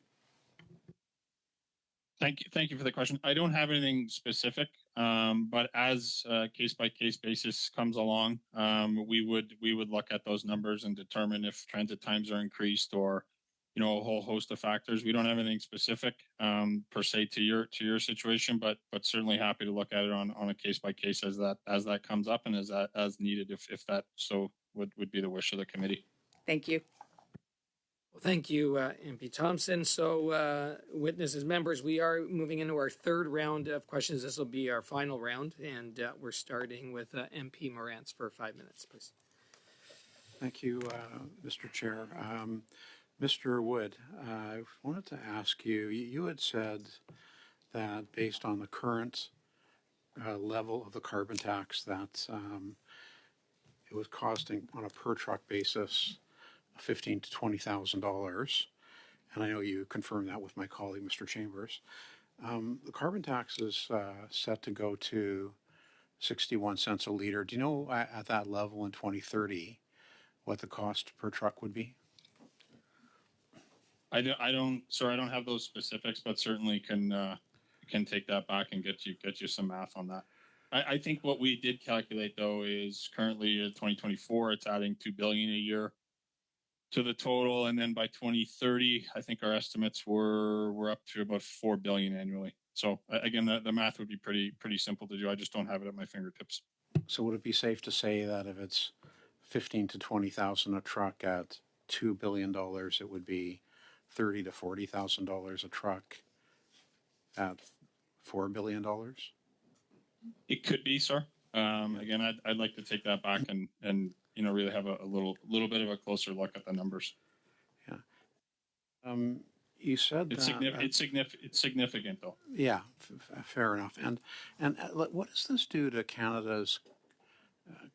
Speaker 6: Thank you for the question. I don't have anything specific, but as case by case basis comes along, we would look at those numbers and determine if transit times are increased or, you know, a whole host of factors. We don't have anything specific per se to your situation, but certainly happy to look at it on a case by case as that comes up and as needed if that so would be the wish of the committee.
Speaker 17: Thank you.
Speaker 1: Well, thank you, MP Thompson. So, witnesses, members, we are moving into our third round of questions. This will be our final round, and we're starting with MP Morantz for 5 minutes, please.
Speaker 14: Thank you, Mr. Chair. Mr. Wood, I wanted to ask you, you had said that based on the current level of the carbon tax that it was costing on a per truck basis $15,000 to $20,000, and I know you confirmed that with my colleague, Mr. Chambers. The carbon tax is set to go to 61 cents a liter. Do you know at that level in 2030 what the cost per truck would be?
Speaker 6: I don't have those specifics, but certainly can take that back and get you some math on that. I think what we did calculate though is currently in 2024 it's adding $2 billion a year to the total, and then by 2030, I think our estimates were up to about $4 billion annually. So again, the math would be pretty simple to do. I just don't have it at my fingertips.
Speaker 14: So would it be safe to say that if it's 15 to 20,000 a truck at $2 billion, it would be $30,000 to $40,000 a truck at $4 billion?
Speaker 6: It could be, sir. Again, I'd like to take that back and you know, really have a little bit of a closer look at the numbers.
Speaker 14: Yeah. You said
Speaker 6: it's significant, though.
Speaker 14: Yeah, fair enough. And what does this do to Canada's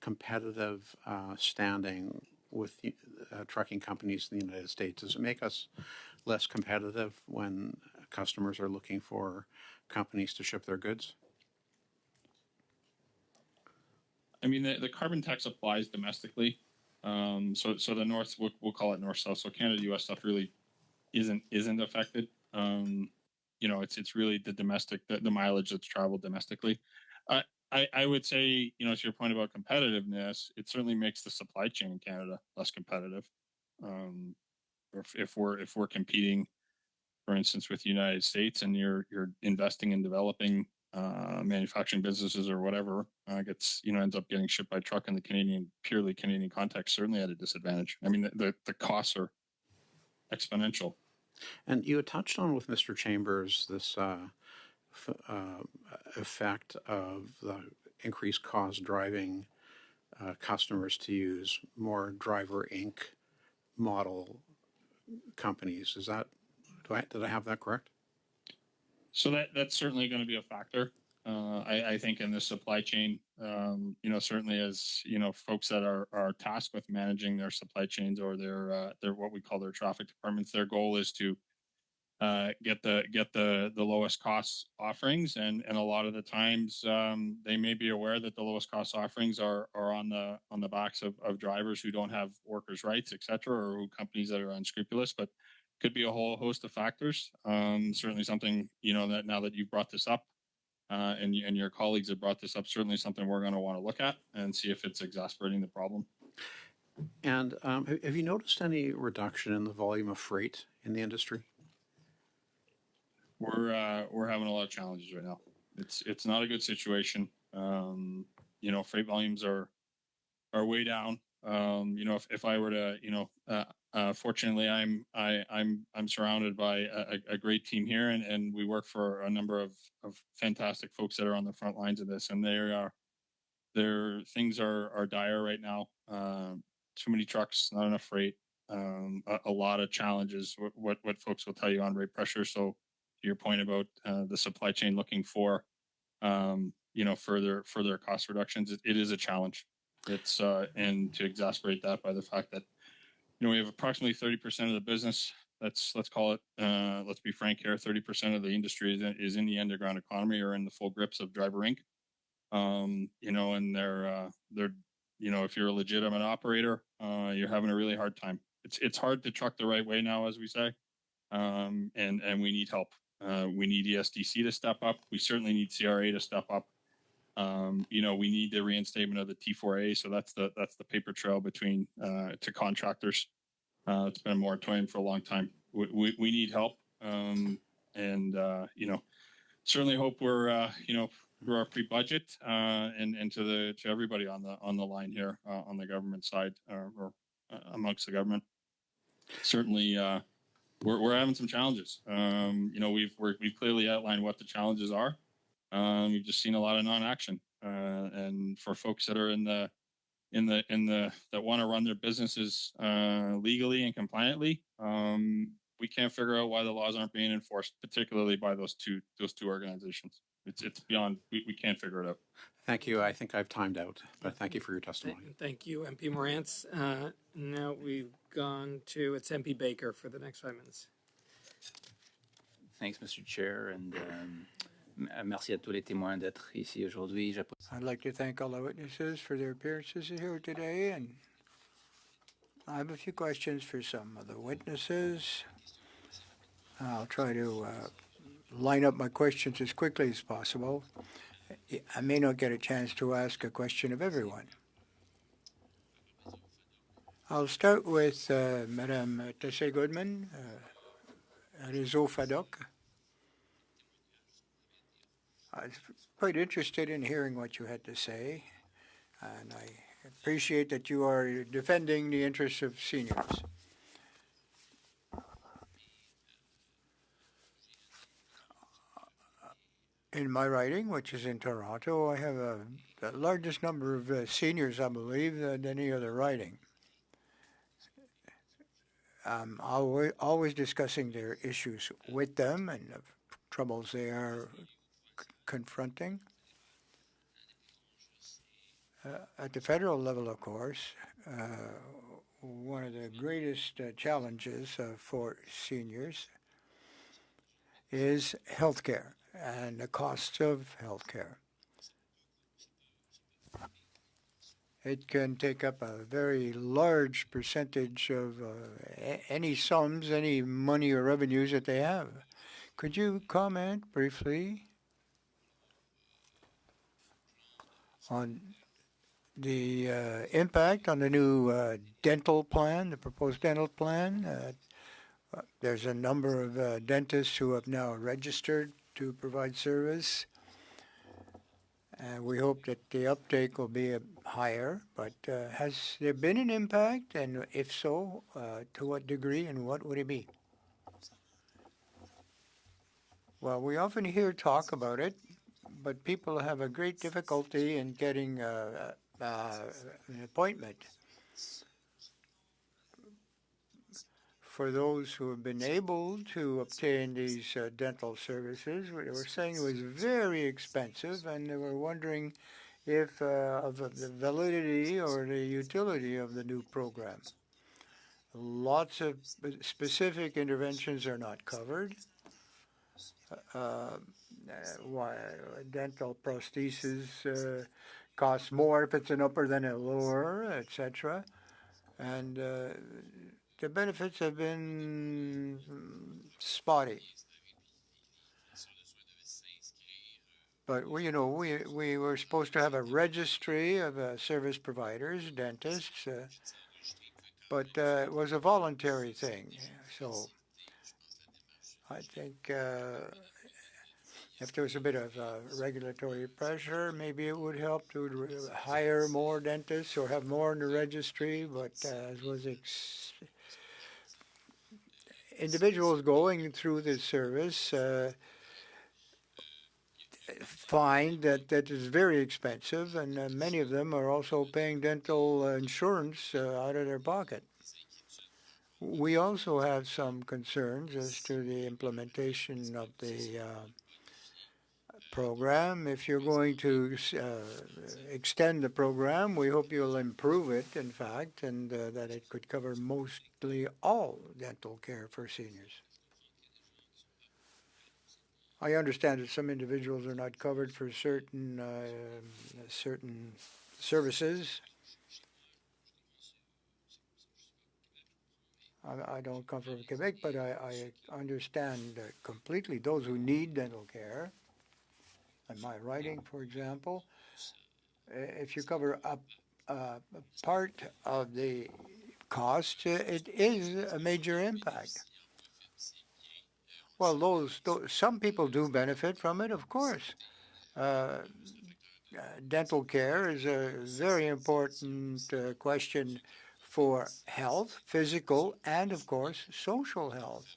Speaker 14: competitive standing with trucking companies in the United States? Does it make us less competitive when customers are looking for companies to ship their goods?
Speaker 6: I mean, the carbon tax applies domestically. So the North, we'll call it North-South. So Canada, U.S. stuff really isn't affected. It's really the domestic, the mileage that's traveled domestically. I would say, to your point about competitiveness, it certainly makes the supply chain in Canada less competitive. If we're competing, for instance, with the United States, and you're investing in developing manufacturing businesses or whatever, ends up getting shipped by truck in the purely Canadian context, certainly at a disadvantage. I mean, the costs are exponential.
Speaker 14: And you had touched on with Mr. Chambers this effect of the increased cost driving customers to use more Driver Inc. model companies. Is that, did I have that correct?
Speaker 6: So that's certainly going to be a factor. I think in the supply chain, certainly as folks that are tasked with managing their supply chains, or their what we call their traffic departments, their goal is to get the lowest cost offerings, and a lot of the times they may be aware that the lowest cost offerings are on the backs of drivers who don't have workers' rights, et cetera, or who companies that are unscrupulous, but could be a whole host of factors. Certainly something, that now that you've brought this up, and your colleagues have brought this up, certainly something we're going to want to look at and see if it's exacerbating the problem.
Speaker 14: And have you noticed any reduction in the volume of freight in the industry?
Speaker 6: We're having a lot of challenges right now. It's not a good situation. Freight volumes are way down. If I were to, fortunately, I'm surrounded by a great team here, and we work for a number of fantastic folks that are on the front lines of this, and their things are dire right now. Too many trucks, not enough freight, a lot of challenges. What folks will tell you on rate pressure. So to your point about the supply chain looking for further cost reductions, it is a challenge. It's and to exacerbate that by the fact that we have approximately 30% of the business. Let's call it. Let's be frank here. 30% of the industry is in the underground economy, or in the full grips of Driver Inc. And they're if you're a legitimate operator, you're having a really hard time. It's hard to truck the right way now, as we say, and we need help. We need ESDC to step up. We certainly need CRA to step up. We need the reinstatement of the T4A. So that's the paper trail between to contractors. It's been a moratorium for a long time. We need help, and certainly hope we're through our pre-budget, and to everybody on the line here, on the government side, or amongst the government. Certainly, we're having some challenges. We've clearly outlined what the challenges are. We've just seen a lot of non-action, and for folks that are that want to run their businesses legally and compliantly, we can't figure out why the laws aren't being enforced, particularly by those two organizations. It's beyond, we can't figure it out.
Speaker 14: Thank you. I think I've timed out, but thank you for your testimony.
Speaker 1: Thank you, MP Morantz. Now we've gone to, it's MP Baker for the next 5 minutes.
Speaker 18: Thanks, Mr. Chair, and merci à tous les témoins d'être ici aujourd'hui.
Speaker 9: I'd like to thank all the witnesses for their appearances here today, and I have a few questions for some of the witnesses. I'll try to line up my questions as quickly as possible. I may not get a chance to ask a question of everyone. I'll start with Madame Tassé-Goodman, Réseau FADOC. I was quite interested in hearing what you had to say, and I appreciate that you are defending the interests of seniors. In my riding, which is in Toronto, I have the largest number of seniors, I believe, than any other riding. I'm always discussing their issues with them and the troubles they are confronting. At the federal level, of course, one of the greatest challenges for seniors is healthcare and the costs of healthcare. It can take up a very large percentage of any sums, any money or revenues that they have. Could you comment briefly on the impact on the new dental plan, the proposed dental plan? There's a number of dentists who have now registered to provide service. And we hope that the uptake will be higher, but has there been an impact? And if so, to what degree and what would it be? Well, we often hear talk about it, but people have a great difficulty in getting an appointment. For those who have been able to obtain these dental services, they were saying it was very expensive, and they were wondering if of the validity or the utility of the new program. Lots of specific interventions are not covered. Dental prosthesis costs more if it's an upper than a lower, etc. And the benefits have been spotty. But we were supposed to have a registry of service providers, dentists, but it was a voluntary thing. So I think if there was a bit of regulatory pressure, maybe it would help to hire more dentists or have more in the registry. But as was individuals going through this service find that that is very expensive, and many of them are also paying dental insurance out of their pocket. We also have some concerns as to the implementation of the program. If you're going to extend the program, we hope you'll improve it, in fact, and that it could cover mostly all dental care for seniors. I understand that some individuals are not covered for certain services. I don't come from Quebec, but I understand completely those who need dental care. In my writing, for example, if you cover a part of the cost, it is a major impact. Well, some people do benefit from it, of course. Dental care is a very important question for health, physical, and of course, social health.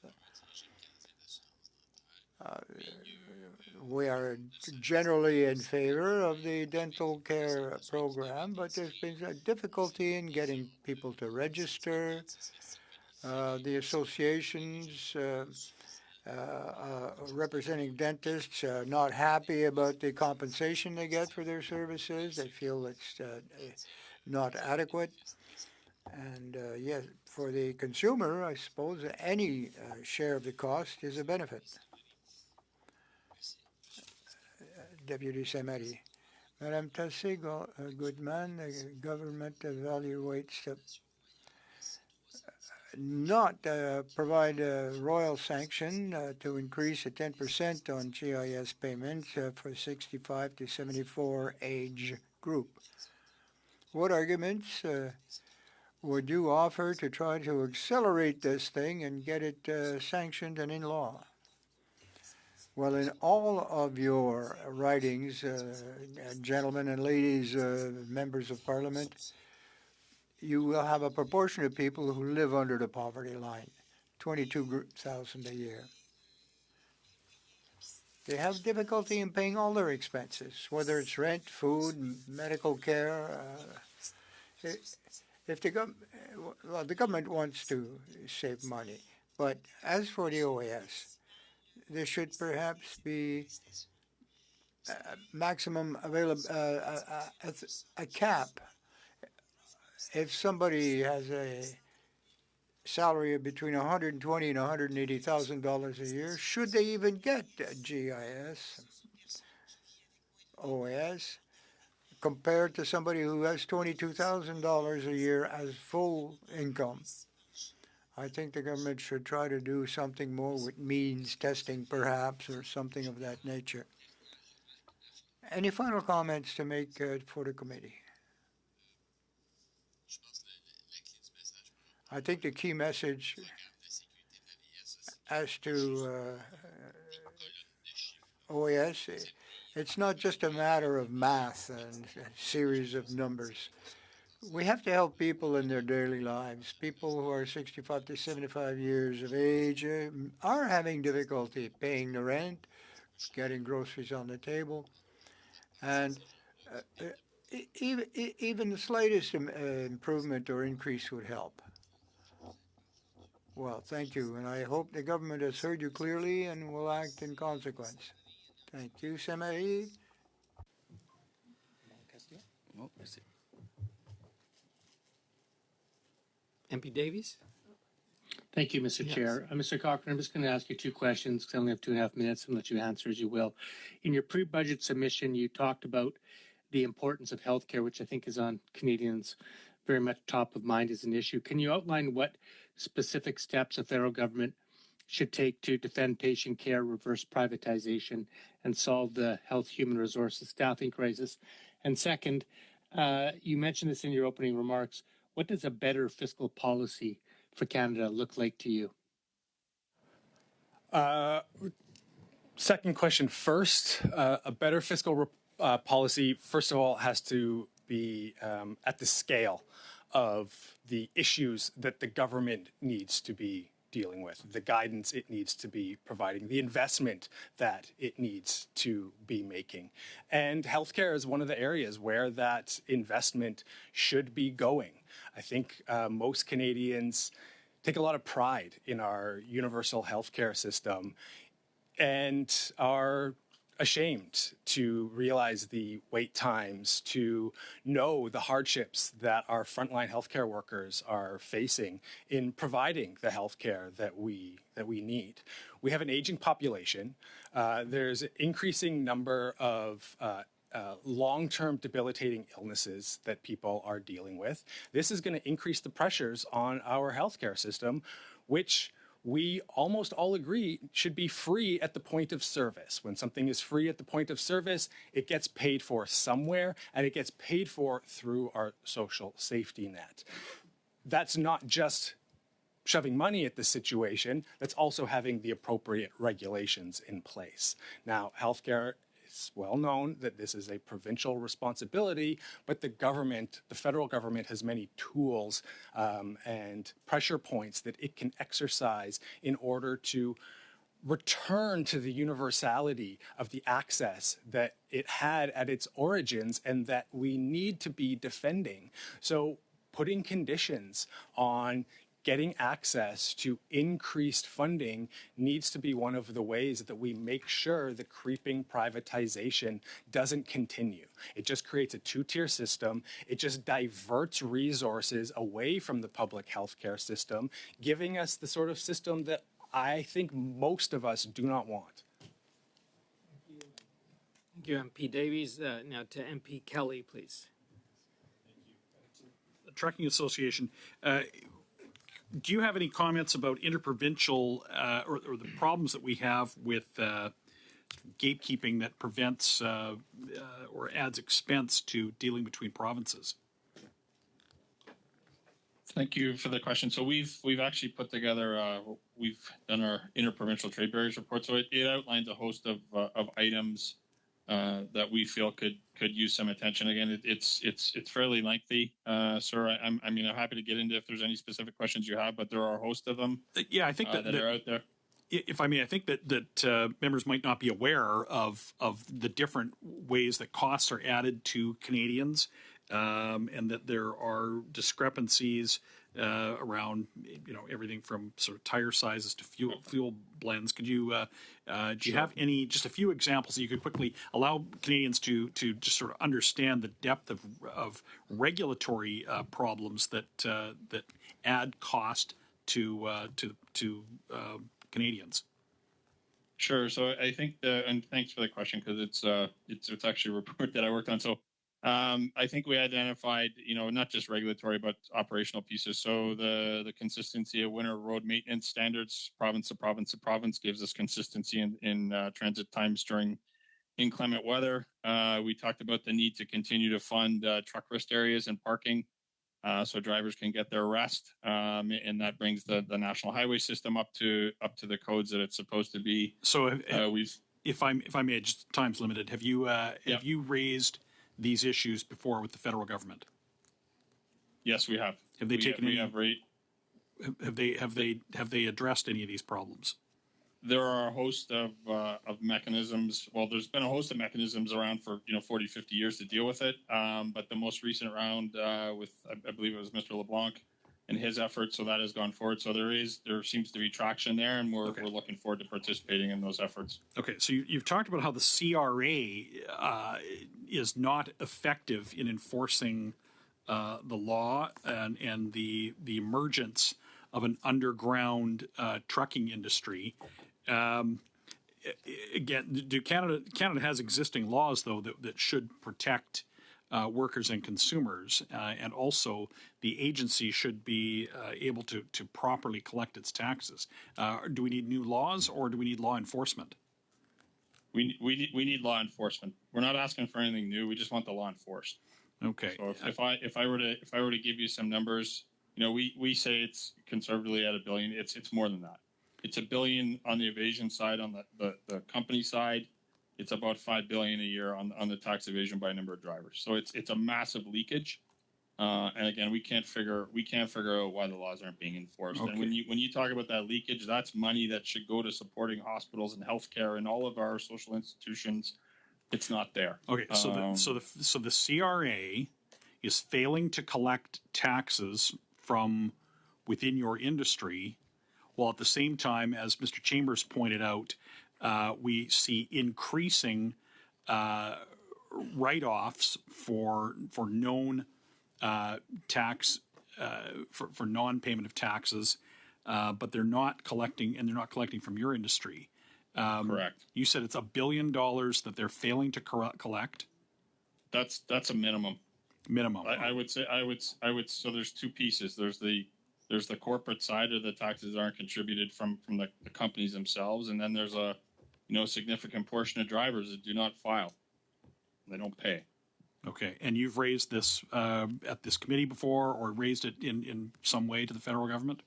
Speaker 9: We are generally in favor of the dental care program, but there's been a difficulty in getting people to register. The associations representing dentists are not happy about the compensation they get for their services. They feel it's not adequate. And yes, for the consumer, I suppose any share of the cost is a benefit. Deputy Samari. Madame Tassé-Goodman, the government evaluates not provide a royal sanction to increase at 10% on GIS payments for 65 to 74 age group. What arguments would you offer to try to accelerate this thing and get it sanctioned and in law? Well, in all of your writings, gentlemen and ladies, members of parliament, you will have a proportion of people who live under the poverty line, 22,000 a year. They have difficulty in paying all their expenses, whether it's rent, food, medical care. If the government wants to save money, but as for the OAS, there should perhaps be maximum available a cap. If somebody has salary of between $120,000 and $180,000 a year, should they even get GIS, OAS, compared to somebody who has $22,000 a year as full income? I think the government should try to do something more with means testing, perhaps, or something of that nature. Any final comments to make for the committee? I think the key message as to OAS, it's not just a matter of math and a series of numbers. We have to help people in their daily lives. People who are 65 to 75 years of age are having difficulty paying the rent, getting groceries on the table, and even the slightest improvement or increase would help. Well, thank you, and I hope the government has heard you clearly and will act in consequence. Thank you, Samarie.
Speaker 1: MP Davies?
Speaker 13: Thank you, Mr. Chair. Mr. Cochrane, I'm just going to ask you two questions because I only have 2.5 minutes and let you answer as you will. In your pre-budget submission, you talked about the importance of healthcare, which I think is on Canadians very much top of mind as an issue. Can you outline what specific steps the federal government should take to defend patient care, reverse privatization, and solve the health, human resources, staffing crisis? And second, you mentioned this in your opening remarks. What does a better fiscal policy for Canada look like to you?
Speaker 5: Second question first. A better fiscal policy, first of all, has to be at the scale of the issues that the government needs to be dealing with, the guidance it needs to be providing, the investment that it needs to be making. And healthcare is one of the areas where that investment should be going. I think most Canadians take a lot of pride in our universal healthcare system and are ashamed to realize the wait times, to know the hardships that our frontline healthcare workers are facing in providing the healthcare that we need. We have an aging population. There's an increasing number of long-term debilitating illnesses that people are dealing with. This is going to increase the pressures on our healthcare system, which we almost all agree should be free at the point of service. When something is free at the point of service, it gets paid for somewhere, and it gets paid for through our social safety net. That's not just shoving money at the situation, that's also having the appropriate regulations in place. Now, healthcare, it's well known that this is a provincial responsibility, but the government, the federal government, has many tools and pressure points that it can exercise in order to return to the universality of the access that it had at its origins and that we need to be defending. So putting conditions on getting access to increased funding needs to be one of the ways that we make sure the creeping privatization doesn't continue. It just creates a two-tier system. It just diverts resources away from the public healthcare system, giving us the sort of system that I think most of us do not want.
Speaker 1: Thank you, MP Davies. Now to MP Kelly, please.
Speaker 10: The Trucking Association. Do you have any comments about interprovincial or the problems that we have with gatekeeping that prevents or adds expense to dealing between provinces?
Speaker 6: Thank you for the question. So we've actually put together, we've done our interprovincial trade barriers report. So it outlines a host of items that we feel could use some attention. Again, it's fairly lengthy, sir. I'm happy to get into if there's any specific questions you have, but there are a host of them.
Speaker 10: Yeah, I think that
Speaker 6: are out there.
Speaker 10: If I may, I think that members might not be aware of the different ways that costs are added to Canadians, and that there are discrepancies around everything from sort of tire sizes to fuel blends. Could you do you have just a few examples that you could quickly allow Canadians to just sort of understand the depth of regulatory problems that add cost to Canadians?
Speaker 6: Sure. So I think and thanks for the question, because it's actually a report that I worked on. So I think we identified, not just regulatory but operational pieces. So the consistency of winter road maintenance standards, province to province to province, gives us consistency in transit times during inclement weather. We talked about the need to continue to fund truck rest areas and parking, so drivers can get their rest, and that brings the national highway system up to the codes that it's supposed to be.
Speaker 10: So
Speaker 6: we've,
Speaker 10: if I may, just time's limited. Have you raised these issues before with the federal government?
Speaker 6: Yes, we have.
Speaker 10: Have they taken any? Have they addressed any of these problems?
Speaker 6: There are a host of mechanisms. Well, there's been a host of mechanisms around for 40, 50 years to deal with it. But the most recent round with, I believe it was Mr. LeBlanc and his efforts, so that has gone forward. So there seems to be traction there, and we're looking forward to participating in those efforts.
Speaker 10: Okay, so you've talked about how the CRA is not effective in enforcing the law and the emergence of an underground trucking industry. Again, Canada has existing laws, though, that should protect workers and consumers, and also the agency should be able to properly collect its taxes. Do we need new laws, or do we need law enforcement?
Speaker 6: We need law enforcement. We're not asking for anything new. We just want the law enforced.
Speaker 10: Okay.
Speaker 6: So if I were to give you some numbers, we say it's conservatively at $1 billion. It's more than that. It's $1 billion on the evasion side. On the company side, it's about $5 billion a year on the tax evasion by number of drivers. So it's a massive leakage. And again, we can't figure out why the laws aren't being enforced.
Speaker 10: Okay.
Speaker 6: And when you talk about that leakage, that's money that should go to supporting hospitals and healthcare and all of our social institutions. It's not there.
Speaker 10: Okay, so the CRA is failing to collect taxes from within your industry, while at the same time, as Mr. Chambers pointed out, we see increasing write-offs for known tax for non-payment of taxes, but they're not collecting, and they're not collecting from your industry.
Speaker 6: Correct.
Speaker 10: You said it's $1 billion that they're failing to collect.
Speaker 6: That's a minimum.
Speaker 10: Minimum.
Speaker 6: I would say so. There's two pieces. There's the corporate side of the taxes aren't contributed from the companies themselves, and then there's a significant portion of drivers that do not file. They don't pay.
Speaker 10: Okay, and you've raised this at this committee before, or raised it in some way to the federal government?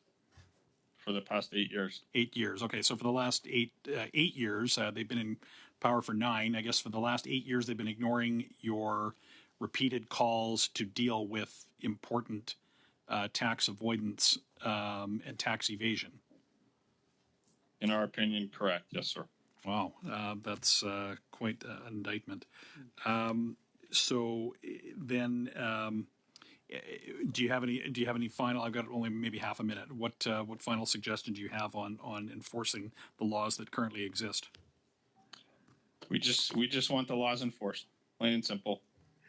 Speaker 6: For the past 8 years.
Speaker 10: 8 years. Okay, so for the last 8 years, they've been in power for 9. I guess for the last 8 years, they've been ignoring your repeated calls to deal with important tax avoidance and tax evasion.
Speaker 6: In our opinion, correct. Yes, sir.
Speaker 10: Wow, that's quite an indictment. So then, do you have any final? I've got only maybe half a minute. What final suggestion do you have on enforcing the laws that currently exist?
Speaker 6: We just want the laws enforced, plain and simple,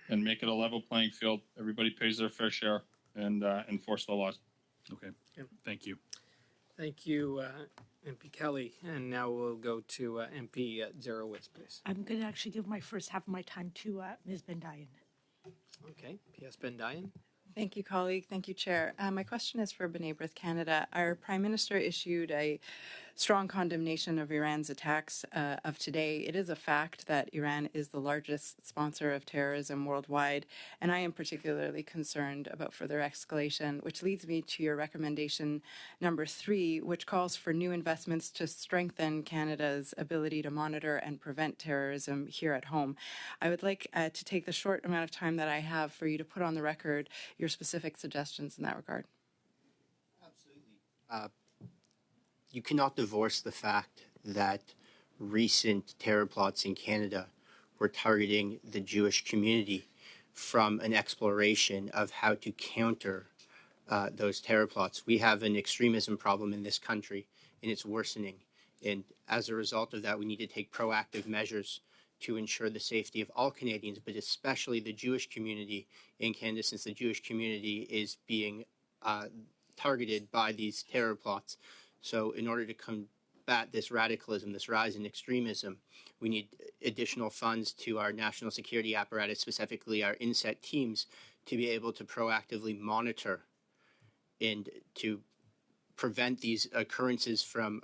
Speaker 6: and make it a level playing field. Everybody pays their fair share, and enforce the laws.
Speaker 10: Okay. Thank you.
Speaker 1: Thank you, MP Kelly. And now we'll go to MP Zarowitz, please.
Speaker 11: I'm going to actually give my first half of my time to Ms. Bendayan.
Speaker 1: Okay, PS Bendayan.
Speaker 19: Thank you, colleague. Thank you, Chair. My question is for B'nai B'rith Canada. Our Prime Minister issued a strong condemnation of Iran's attacks of today. It is a fact that Iran is the largest sponsor of terrorism worldwide, and I am particularly concerned about further escalation, which leads me to your recommendation number 3, which calls for new investments to strengthen Canada's ability to monitor and prevent terrorism here at home. I would like to take the short amount of time that I have for you to put on the record your specific suggestions in that regard.
Speaker 2: Absolutely. You cannot divorce the fact that recent terror plots in Canada were targeting the Jewish community from an exploration of how to counter those terror plots. We have an extremism problem in this country, and it's worsening. And as a result of that, we need to take proactive measures to ensure the safety of all Canadians, but especially the Jewish community in Canada, since the Jewish community is being targeted by these terror plots. So in order to combat this radicalism, this rise in extremism, we need additional funds to our national security apparatus, specifically our inset teams, to be able to proactively monitor and to prevent these occurrences from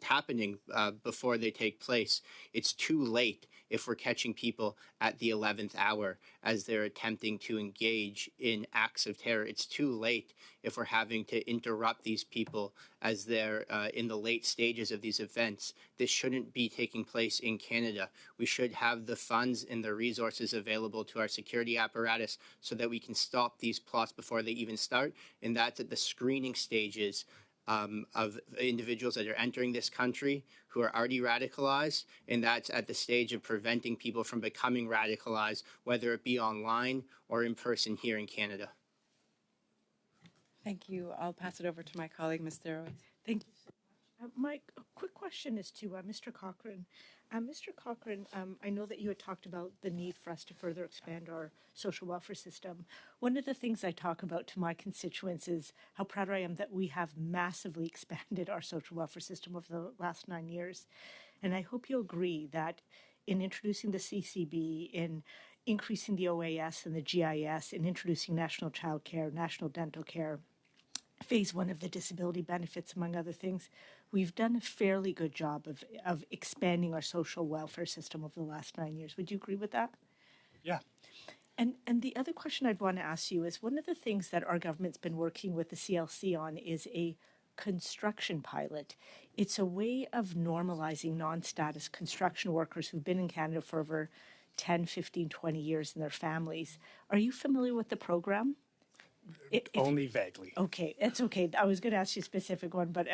Speaker 2: happening before they take place. It's too late if we're catching people at the 11th hour as they're attempting to engage in acts of terror. It's too late if we're having to interrupt these people as they're in the late stages of these events. This shouldn't be taking place in Canada. We should have the funds and the resources available to our security apparatus so that we can stop these plots before they even start, and that's at the screening stages of individuals that are entering this country who are already radicalized, and that's at the stage of preventing people from becoming radicalized, whether it be online or in person here in Canada.
Speaker 19: Thank you. I'll pass it over to my colleague, Ms. Derowitz.
Speaker 11: Thank you so much. My quick question is to Mr. Cochrane. Mr. Cochrane, I know that you had talked about the need for us to further expand our social welfare system. One of the things I talk about to my constituents is how proud I am that we have massively expanded our social welfare system over the last 9 years. And I hope you'll agree that in introducing the CCB, in increasing the OAS and the GIS, in introducing national child care, national dental care, phase one of the disability benefits, among other things, we've done a fairly good job of expanding our social welfare system over the last 9 years. Would you agree with that?
Speaker 5: Yeah.
Speaker 11: And the other question I'd want to ask you is, one of the things that our government's been working with the CLC on is a construction pilot. It's a way of normalizing non-status construction workers who've been in Canada for over 10, 15, 20 years and their families. Are you familiar with the program?
Speaker 5: Only vaguely.
Speaker 11: Okay, it's okay. I was going to ask you a specific one, but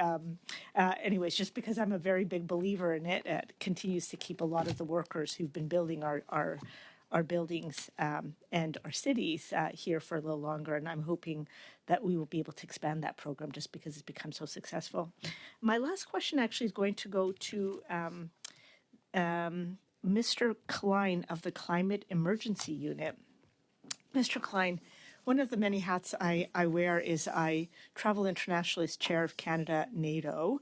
Speaker 11: anyways, just because I'm a very big believer in it, it continues to keep a lot of the workers who've been building our buildings and our cities here for a little longer, and I'm hoping that we will be able to expand that program just because it's become so successful. My last question actually is going to go to Mr. Klein of the Climate Emergency Unit. Mr. Klein, one of the many hats I wear is I travel internationally as chair of Canada-NATO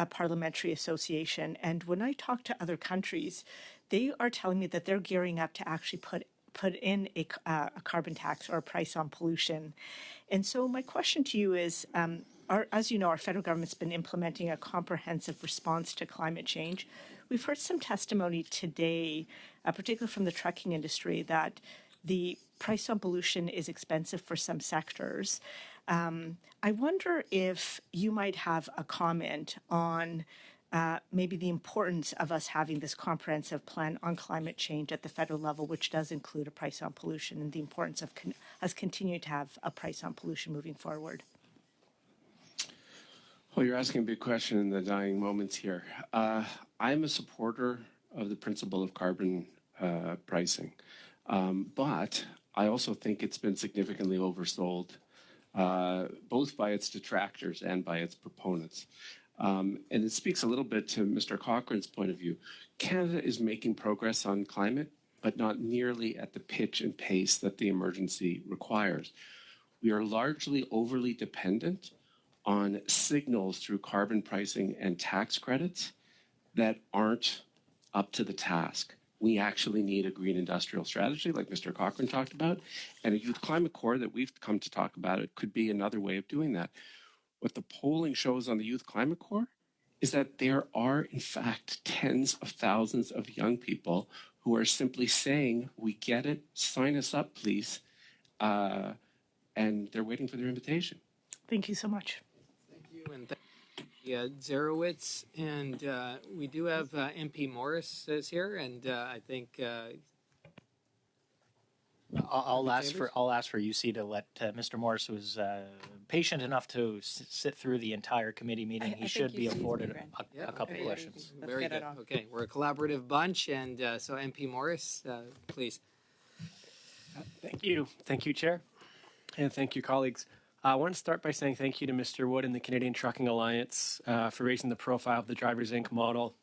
Speaker 11: Parliamentary Association. And when I talk to other countries, they are telling me that they're gearing up to actually put in a carbon tax or a price on pollution. And so my question to you is, as you know, our federal government's been implementing a comprehensive response to climate change. We've heard some testimony today, particularly from the trucking industry, that the price on pollution is expensive for some sectors. I wonder if you might have a comment on maybe the importance of us having this comprehensive plan on climate change at the federal level, which does include a price on pollution, and the importance of us continuing to have a price on pollution moving forward.
Speaker 7: Well, you're asking a big question in the dying moments here. I'm a supporter of the principle of carbon pricing. But I also think it's been significantly oversold, both by its detractors and by its proponents. And it speaks a little bit to Mr. Cochrane's point of view. Canada is making progress on climate, but not nearly at the pitch and pace that the emergency requires. We are largely overly dependent on signals through carbon pricing and tax credits that aren't up to the task. We actually need a green industrial strategy, like Mr. Cochrane talked about, and a youth climate core that we've come to talk about. It could be another way of doing that. What the polling shows on the youth climate core is that there are, in fact, tens of thousands of young people who are simply saying, we get it, sign us up, please, and they're waiting for their invitation.
Speaker 11: Thank you so much.
Speaker 1: Thank you, and thank you, Zarowitz. And we do have MP Morris is here, and I think
Speaker 16: I'll ask for UC to let Mr. Morris, who's patient enough to sit through the entire committee meeting. He should be afforded a couple questions.
Speaker 1: Very good. Okay, we're a collaborative bunch, and so MP Morris, please.
Speaker 20: Thank you, Chair, and thank you, colleagues. I want to start by saying thank you to Mr. Wood and the Canadian Trucking Alliance for raising the profile of the Drivers Inc. model.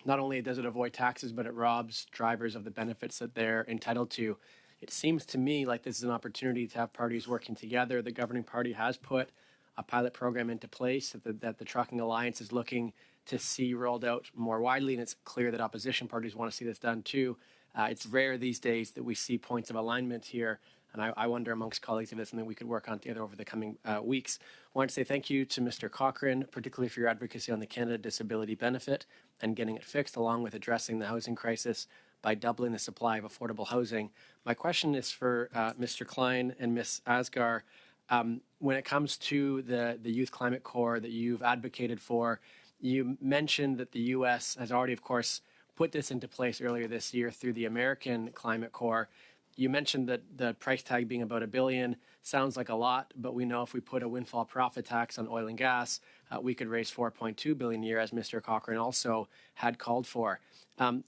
Speaker 20: Not only does it avoid taxes, but it robs drivers of the benefits that they're entitled to. It seems to me like this is an opportunity to have parties working together. The governing party has put a pilot program into place that the Trucking Alliance is looking to see rolled out more widely, and it's clear that opposition parties want to see this done too. It's rare these days that we see points of alignment here, and I wonder amongst colleagues if it's something we could work on together over the coming weeks. I want to say thank you to Mr. Cochrane, particularly for your advocacy on the Canada Disability Benefit and getting it fixed, along with addressing the housing crisis by doubling the supply of affordable housing. My question is for Mr. Klein and Ms. Asgar. When it comes to the Youth Climate Corps that you've advocated for, you mentioned that the U.S. has already, of course, put this into place earlier this year through the American Climate Corps. You mentioned that the price tag being about $1 billion sounds like a lot, but we know if we put a windfall profit tax on oil and gas, we could raise $4.2 billion a year, as Mr. Cochrane also had called for. Can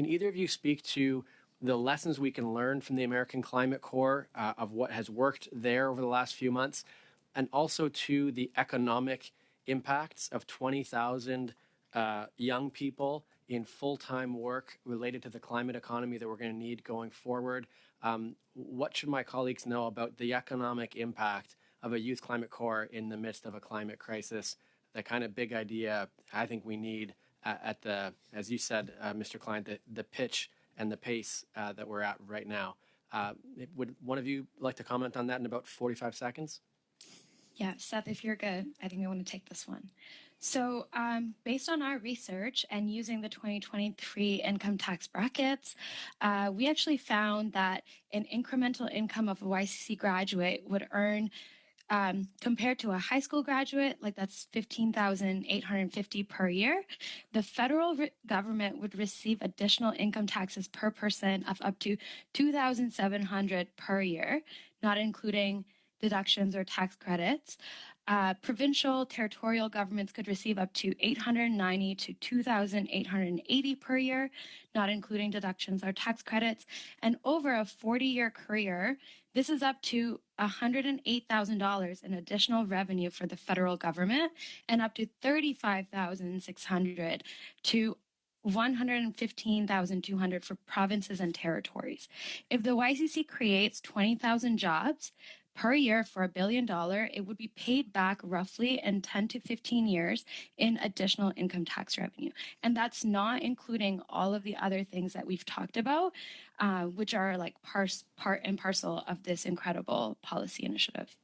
Speaker 20: either of you speak to the lessons we can learn from the American Climate Corps of what has worked there over the last few months, and also to the economic impacts of 20,000 young people in full-time work related to the climate economy that we're going to need going forward? What should my colleagues know about the economic impact of a youth climate corps in the midst of a climate crisis? The kind of big idea I think we need at the, as you said, Mr. Klein, the pitch and the pace that we're at right now. Would one of you like to comment on that in about 45 seconds?
Speaker 8: Yeah, Seth, if you're good, I think I want to take this one. So based on our research and using the 2023 income tax brackets, we actually found that an incremental income of a YCC graduate would earn, compared to a high school graduate, like that's $15,850 per year, the federal government would receive additional income taxes per person of up to $2,700 per year, not including deductions or tax credits. Provincial, territorial governments could receive up to $890 to $2,880 per year, not including deductions or tax credits. And over a 40-year career, this is up to $108,000 in additional revenue for the federal government and up to $35,600 to $115,200 for provinces and territories. If the YCC creates 20,000 jobs per year for $1 billion, it would be paid back roughly in 10 to 15 years in additional income tax revenue. And that's not including all of the other things that we've talked about, which are like part and parcel of this incredible policy initiative.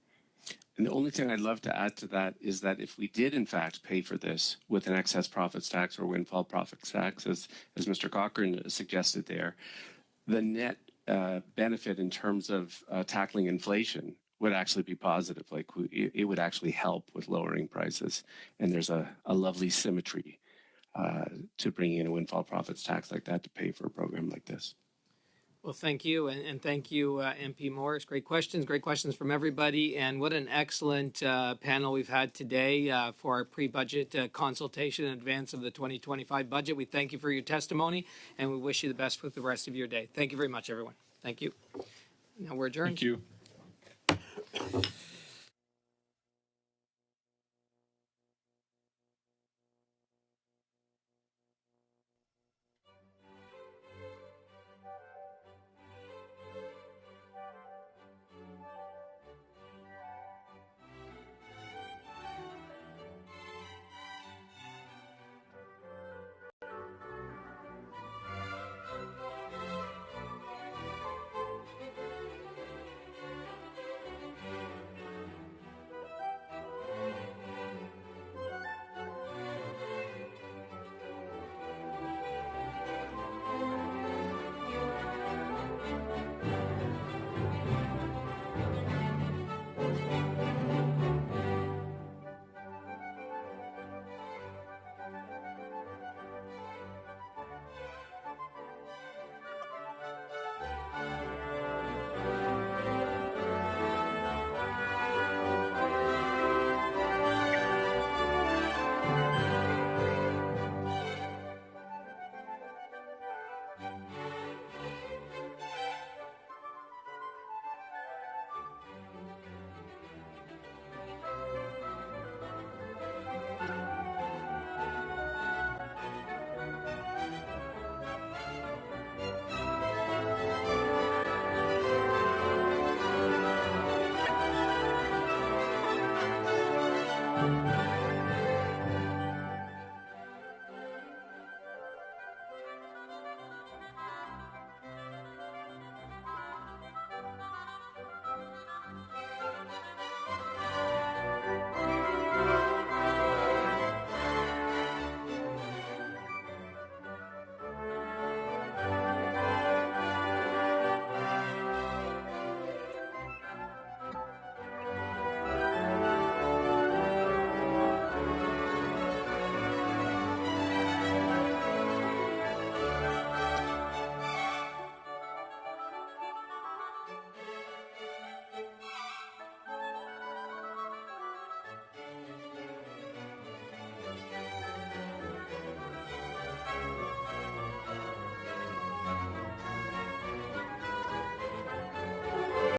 Speaker 7: And the only thing I'd love to add to that is that if we did, in fact, pay for this with an excess profits tax or windfall profits tax, as Mr. Cochrane suggested there, the net benefit in terms of tackling inflation would actually be positive. Like it would actually help with lowering prices. And there's a lovely symmetry to bringing in a windfall profits tax like that to pay for a program like this.
Speaker 1: Well, thank you. And thank you, MP Morris. Great questions from everybody. And what an excellent panel we've had today for our pre-budget consultation in advance of the 2025 budget. We thank you for your testimony, and we wish you the best with the rest of your day. Thank you very much, everyone. Thank you. Now we're adjourned.
Speaker 6: Thank you.